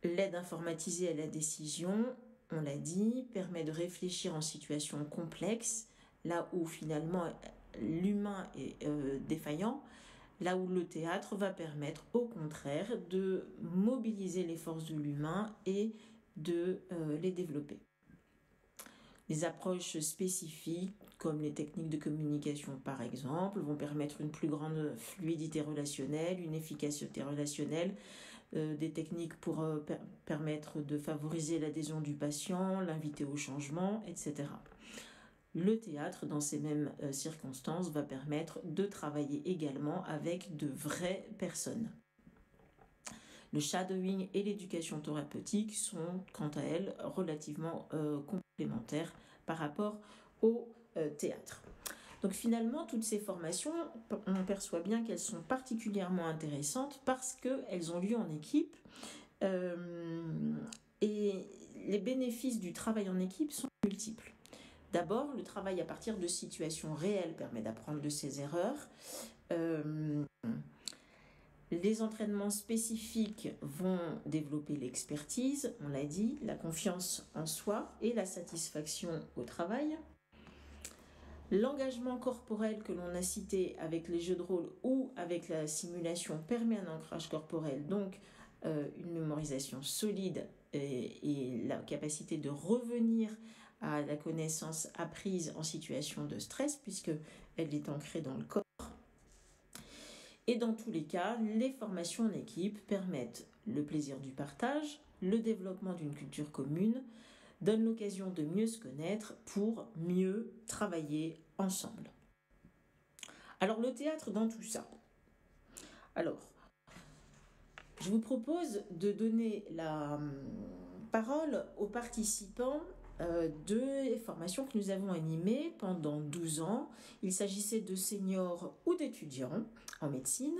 L'aide informatisée à la décision, on l'a dit, permet de réfléchir en situation complexe, là où finalement l'humain est défaillant, là où le théâtre va permettre au contraire de mobiliser les forces de l'humain et de les développer. Les approches spécifiques, comme les techniques de communication par exemple, vont permettre une plus grande fluidité relationnelle, une efficacité relationnelle, des techniques pour permettre de favoriser l'adhésion du patient, l'inviter au changement, etc. Le théâtre, dans ces mêmes circonstances, va permettre de travailler également avec de vraies personnes. Le shadowing et l'éducation thérapeutique sont, quant à elles, relativement complémentaires par rapport au théâtre. Donc finalement, toutes ces formations, on perçoit bien qu'elles sont particulièrement intéressantes parce qu'elles ont lieu en équipe et les bénéfices du travail en équipe sont multiples. D'abord, le travail à partir de situations réelles permet d'apprendre de ses erreurs. Les entraînements spécifiques vont développer l'expertise, on l'a dit, la confiance en soi et la satisfaction au travail. L'engagement corporel que l'on a cité avec les jeux de rôle ou avec la simulation permet un ancrage corporel, donc une mémorisation solide et la capacité de revenir à la connaissance apprise en situation de stress puisqu'elle est ancrée dans le corps. Et dans tous les cas, les formations en équipe permettent le plaisir du partage, le développement d'une culture commune, donnent l'occasion de mieux se connaître pour mieux travailler ensemble. Alors le théâtre dans tout ça. Alors, je vous propose de donner la parole aux participants de formations que nous avons animées pendant 12 ans. Il s'agissait de seniors ou d'étudiants en médecine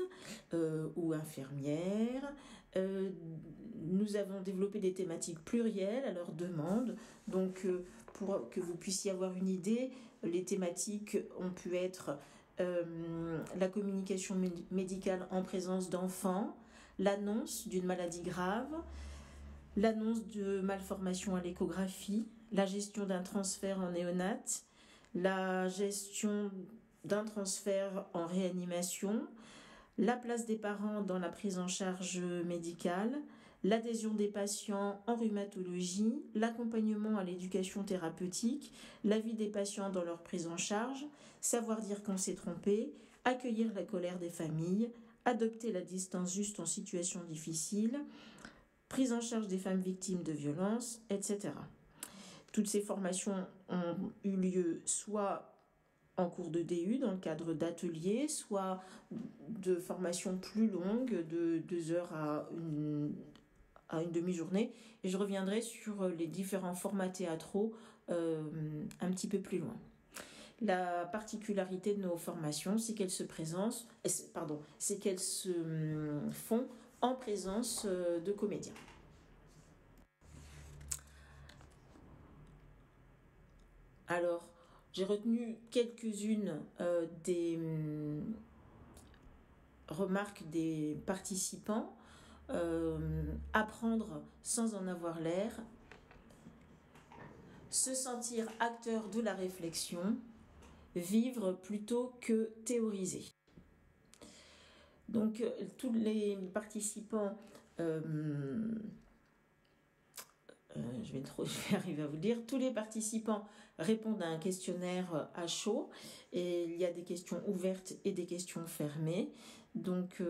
ou infirmières. Nous avons développé des thématiques plurielles à leur demande. Donc, pour que vous puissiez avoir une idée, les thématiques ont pu être la communication médicale en présence d'enfants, l'annonce d'une maladie grave, l'annonce de malformation à l'échographie, la gestion d'un transfert en néonate, la gestion d'un transfert en réanimation, la place des parents dans la prise en charge médicale, l'adhésion des patients en rhumatologie, l'accompagnement à l'éducation thérapeutique, l'avis des patients dans leur prise en charge, savoir dire qu'on s'est trompé, accueillir la colère des familles, adopter la distance juste en situation difficile, prise en charge des femmes victimes de violences, etc. Toutes ces formations ont eu lieu soit en cours de DU dans le cadre d'ateliers, soit de formations plus longues de 2 heures à une demi-journée. Et je reviendrai sur les différents formats théâtraux un petit peu plus loin. La particularité de nos formations, c'est qu'elles se font en présence de comédiens. Alors, j'ai retenu quelques-unes des remarques des participants. Apprendre sans en avoir l'air, se sentir acteur de la réflexion, vivre plutôt que théoriser. Donc, tous les participants, je vais arriver à vous le dire, tous les participants répondent à un questionnaire à chaud et il y a des questions ouvertes et des questions fermées. Donc,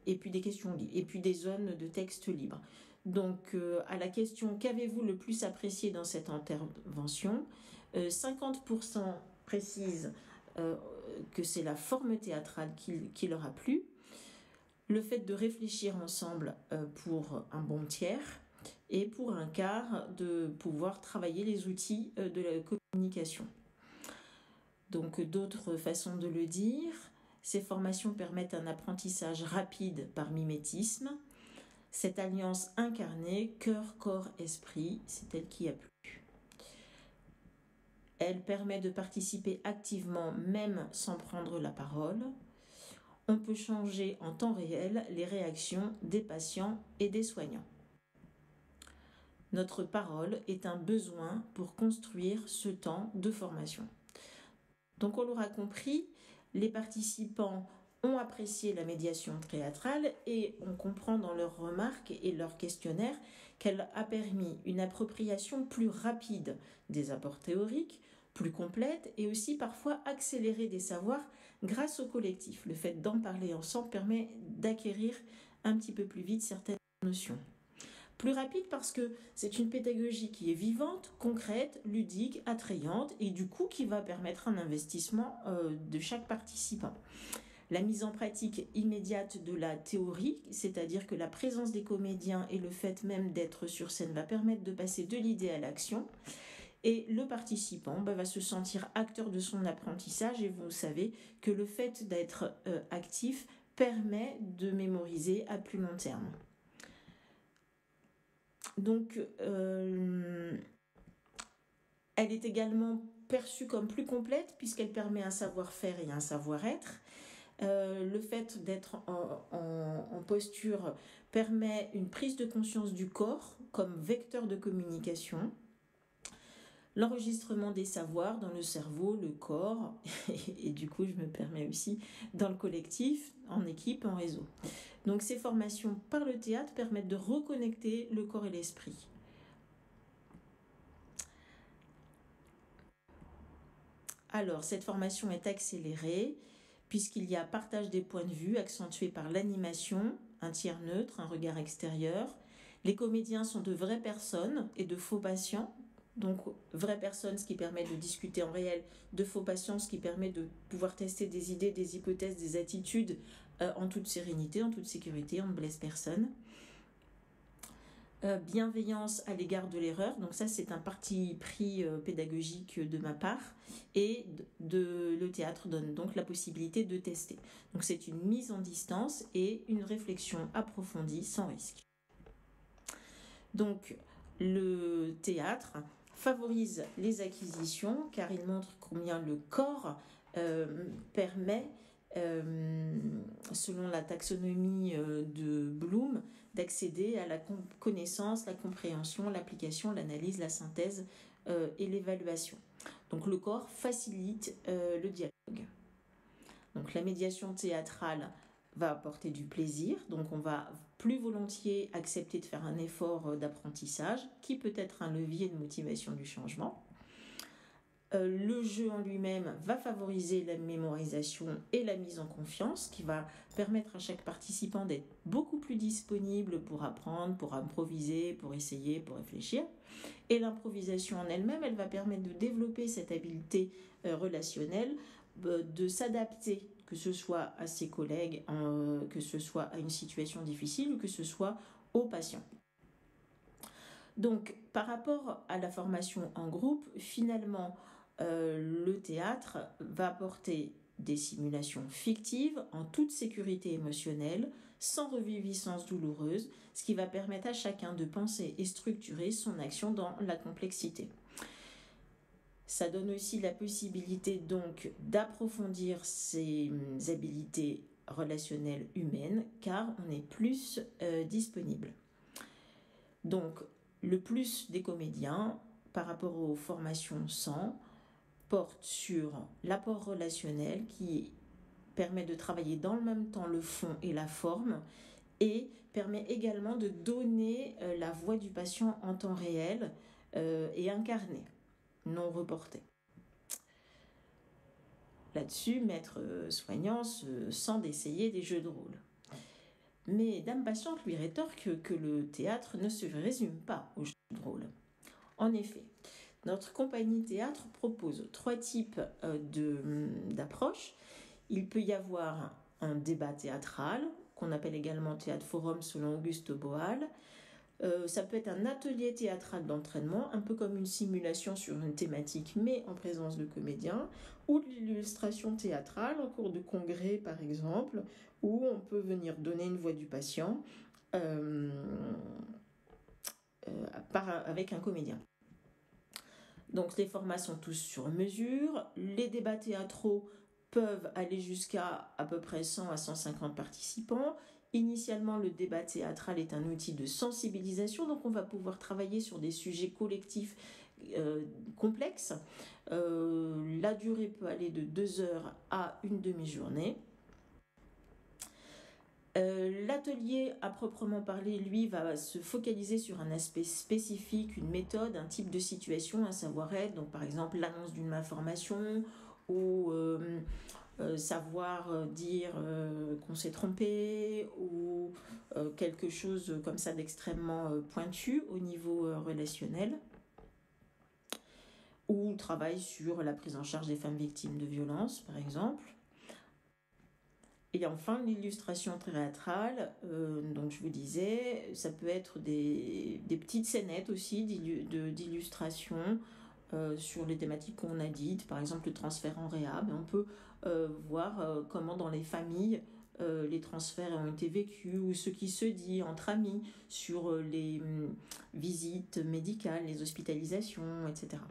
et puis des questions et puis des zones de texte libre. Donc, à la question « Qu'avez-vous le plus apprécié dans cette intervention ?», 50% précisent que c'est la forme théâtrale qui leur a plu, le fait de réfléchir ensemble pour un bon tiers, et pour un quart de pouvoir travailler les outils de la communication. Donc, d'autres façons de le dire. Ces formations permettent un apprentissage rapide par mimétisme. Cette alliance incarnée, cœur, corps, esprit, c'est elle qui a plu. Elle permet de participer activement, même sans prendre la parole. On peut changer en temps réel les réactions des patients et des soignants. Notre parole est un besoin pour construire ce temps de formation. Donc, on l'aura compris, les participants ont apprécié la médiation théâtrale et on comprend dans leurs remarques et leurs questionnaires qu'elle a permis une appropriation plus rapide des apports théoriques, plus complète et aussi parfois accélérer des savoirs grâce au collectif. Le fait d'en parler ensemble permet d'acquérir un petit peu plus vite certaines notions. Plus rapide parce que c'est une pédagogie qui est vivante, concrète, ludique, attrayante et du coup qui va permettre un investissement de chaque participant. La mise en pratique immédiate de la théorie, c'est-à-dire que la présence des comédiens et le fait même d'être sur scène va permettre de passer de l'idée à l'action. Et le participant va se sentir acteur de son apprentissage et vous savez que le fait d'être actif permet de mémoriser à plus long terme. Donc, elle est également perçue comme plus complète puisqu'elle permet un savoir-faire et un savoir-être. Le fait d'être en posture permet une prise de conscience du corps comme vecteur de communication. L'enregistrement des savoirs dans le cerveau, le corps, et du coup je me permets aussi dans le collectif, en équipe, en réseau. Donc ces formations par le théâtre permettent de reconnecter le corps et l'esprit. Alors cette formation est accélérée puisqu'il y a partage des points de vue accentué par l'animation, un tiers neutre, un regard extérieur. Les comédiens sont de vraies personnes et de faux patients. Donc, vraies personnes, ce qui permet de discuter en réel, de faux patients, ce qui permet de pouvoir tester des idées, des hypothèses, des attitudes en toute sérénité, en toute sécurité, on ne blesse personne. Bienveillance à l'égard de l'erreur, donc ça c'est un parti pris pédagogique de ma part, et le théâtre donne donc la possibilité de tester. Donc c'est une mise en distance et une réflexion approfondie sans risque. Donc le théâtre favorise les acquisitions car il montre combien le corps permet, selon la taxonomie de Bloom, d'accéder à la connaissance, la compréhension, l'application, l'analyse, la synthèse et l'évaluation. Donc le corps facilite le dialogue. Donc la médiation théâtrale va apporter du plaisir, donc on va plus volontiers accepter de faire un effort d'apprentissage qui peut être un levier de motivation du changement. Le jeu en lui-même va favoriser la mémorisation et la mise en confiance, qui va permettre à chaque participant d'être beaucoup plus disponible pour apprendre, pour improviser, pour essayer, pour réfléchir. Et l'improvisation en elle-même, elle va permettre de développer cette habileté relationnelle, de s'adapter, que ce soit à ses collègues, que ce soit à une situation difficile ou que ce soit aux patients. Donc, par rapport à la formation en groupe, finalement, le théâtre va apporter des simulations fictives en toute sécurité émotionnelle, sans reviviscence douloureuse, ce qui va permettre à chacun de penser et structurer son action dans la complexité. Ça donne aussi la possibilité donc d'approfondir ses habiletés relationnelles humaines, car on est plus disponible. Donc, le plus des comédiens, par rapport aux formations sans, porte sur l'apport relationnel qui permet de travailler dans le même temps le fond et la forme et permet également de donner la voix du patient en temps réel et incarné, non reporté. Là-dessus, maître soignant se sent d'essayer des jeux de rôle. Mais Dame Patiente lui rétorque que le théâtre ne se résume pas aux jeux de rôle. En effet, notre compagnie théâtre propose 3 types d'approches. Il peut y avoir un débat théâtral, qu'on appelle également théâtre forum selon Auguste Boal. Ça peut être un atelier théâtral d'entraînement, un peu comme une simulation sur une thématique, mais en présence de comédiens, ou de l'illustration théâtrale en cours de congrès, par exemple, où on peut venir donner une voix du patient avec un comédien. Donc les formats sont tous sur mesure. Les débats théâtraux peuvent aller jusqu'à à peu près 100 à 150 participants. Initialement, le débat théâtral est un outil de sensibilisation, donc on va pouvoir travailler sur des sujets collectifs complexes. La durée peut aller de 2 heures à une demi-journée. L'atelier à proprement parler, lui, va se focaliser sur un aspect spécifique, une méthode, un type de situation, un savoir-être, donc par exemple l'annonce d'une malformation ou savoir dire qu'on s'est trompé ou quelque chose comme ça d'extrêmement pointu au niveau relationnel, ou travail sur la prise en charge des femmes victimes de violences, par exemple. Et enfin, l'illustration théâtrale, donc je vous disais, ça peut être des petites scénettes aussi d'illustration sur les thématiques qu'on a dites, par exemple le transfert en réhab. On peut voir comment dans les familles les transferts ont été vécus, ou ce qui se dit entre amis sur les visites médicales, les hospitalisations, etc.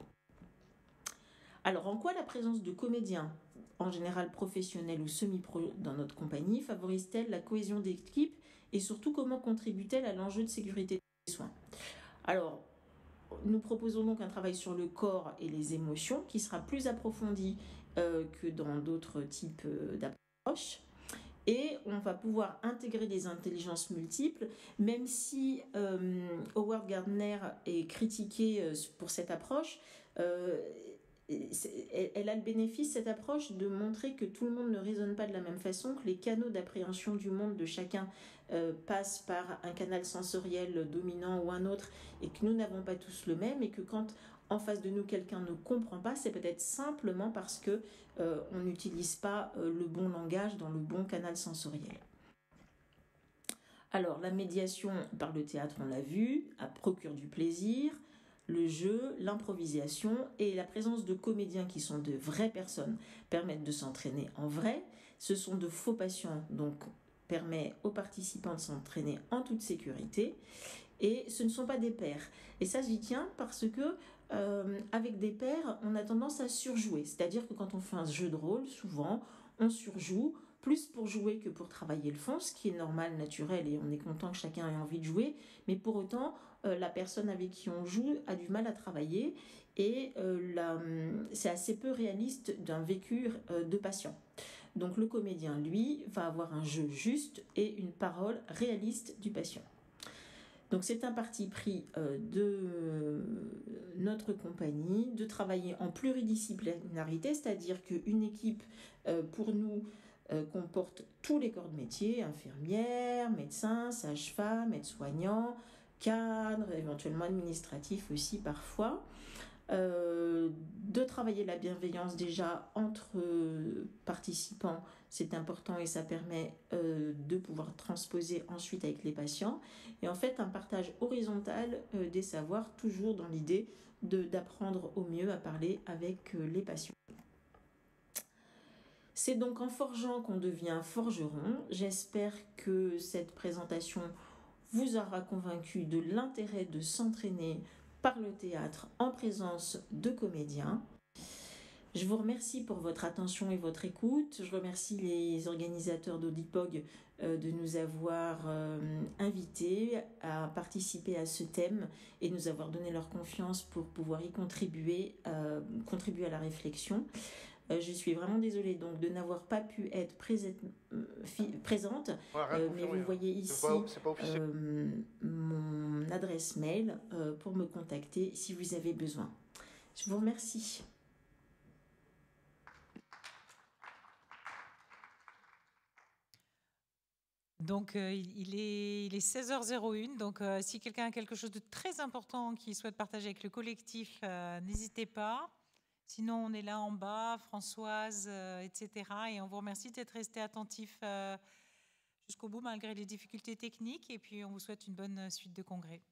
Alors, en quoi la présence de comédiens, en général professionnels ou semi-pro dans notre compagnie, favorise-t-elle la cohésion d'équipe et surtout comment contribue-t-elle à l'enjeu de sécurité des soins? Alors, nous proposons donc un travail sur le corps et les émotions qui sera plus approfondi que dans d'autres types d'approches. Et on va pouvoir intégrer des intelligences multiples, même si Howard Gardner est critiqué pour cette approche. Elle a le bénéfice, cette approche, de montrer que tout le monde ne raisonne pas de la même façon, que les canaux d'appréhension du monde de chacun passent par un canal sensoriel dominant ou un autre, et que nous n'avons pas tous le même, et que quand en face de nous quelqu'un ne comprend pas, c'est peut-être simplement parce que on n'utilise pas le bon langage dans le bon canal sensoriel. Alors, la médiation par le théâtre, on l'a vu, procure du plaisir. Le jeu, l'improvisation et la présence de comédiens qui sont de vraies personnes permettent de s'entraîner en vrai. Ce sont de faux patients, donc permet aux participants de s'entraîner en toute sécurité. Et ce ne sont pas des pairs. Et ça, j'y tiens parce que avec des pairs, on a tendance à surjouer. C'est-à-dire que quand on fait un jeu de rôle, souvent, on surjoue, plus pour jouer que pour travailler le fond, ce qui est normal, naturel, et on est content que chacun ait envie de jouer. Mais pour autant, la personne avec qui on joue a du mal à travailler, et c'est assez peu réaliste d'un vécu de patient. Donc le comédien, lui, va avoir un jeu juste et une parole réaliste du patient. Donc c'est un parti pris de notre compagnie de travailler en pluridisciplinarité, c'est-à-dire qu'une équipe, pour nous, comporte tous les corps de métier, infirmières, médecins, sages-femmes, aides-soignants, cadres, éventuellement administratifs aussi parfois. De travailler la bienveillance déjà entre participants, c'est important et ça permet de pouvoir transposer ensuite avec les patients. Et en fait, un partage horizontal des savoirs, toujours dans l'idée d'apprendre au mieux à parler avec les patients. C'est donc en forgeant qu'on devient forgeron. J'espère que cette présentation vous aura convaincu de l'intérêt de s'entraîner par le théâtre en présence de comédiens. Je vous remercie pour votre attention et votre écoute. Je remercie les organisateurs d'Audipog de nous avoir invités à participer à ce thème et nous avoir donné leur confiance pour pouvoir y contribuer à la réflexion. Je suis vraiment désolée donc de n'avoir pas pu être présente, mais vous voyez ici mon adresse mail pour me contacter si vous avez besoin. Je vous remercie. Donc, il est 16h01. Donc, si quelqu'un a quelque chose de très important qu'il souhaite partager avec le collectif, n'hésitez pas. Sinon, on est là en bas, Françoise, etc. Et on vous remercie d'être resté attentif jusqu'au bout, malgré les difficultés techniques. Et puis, on vous souhaite une bonne suite de congrès.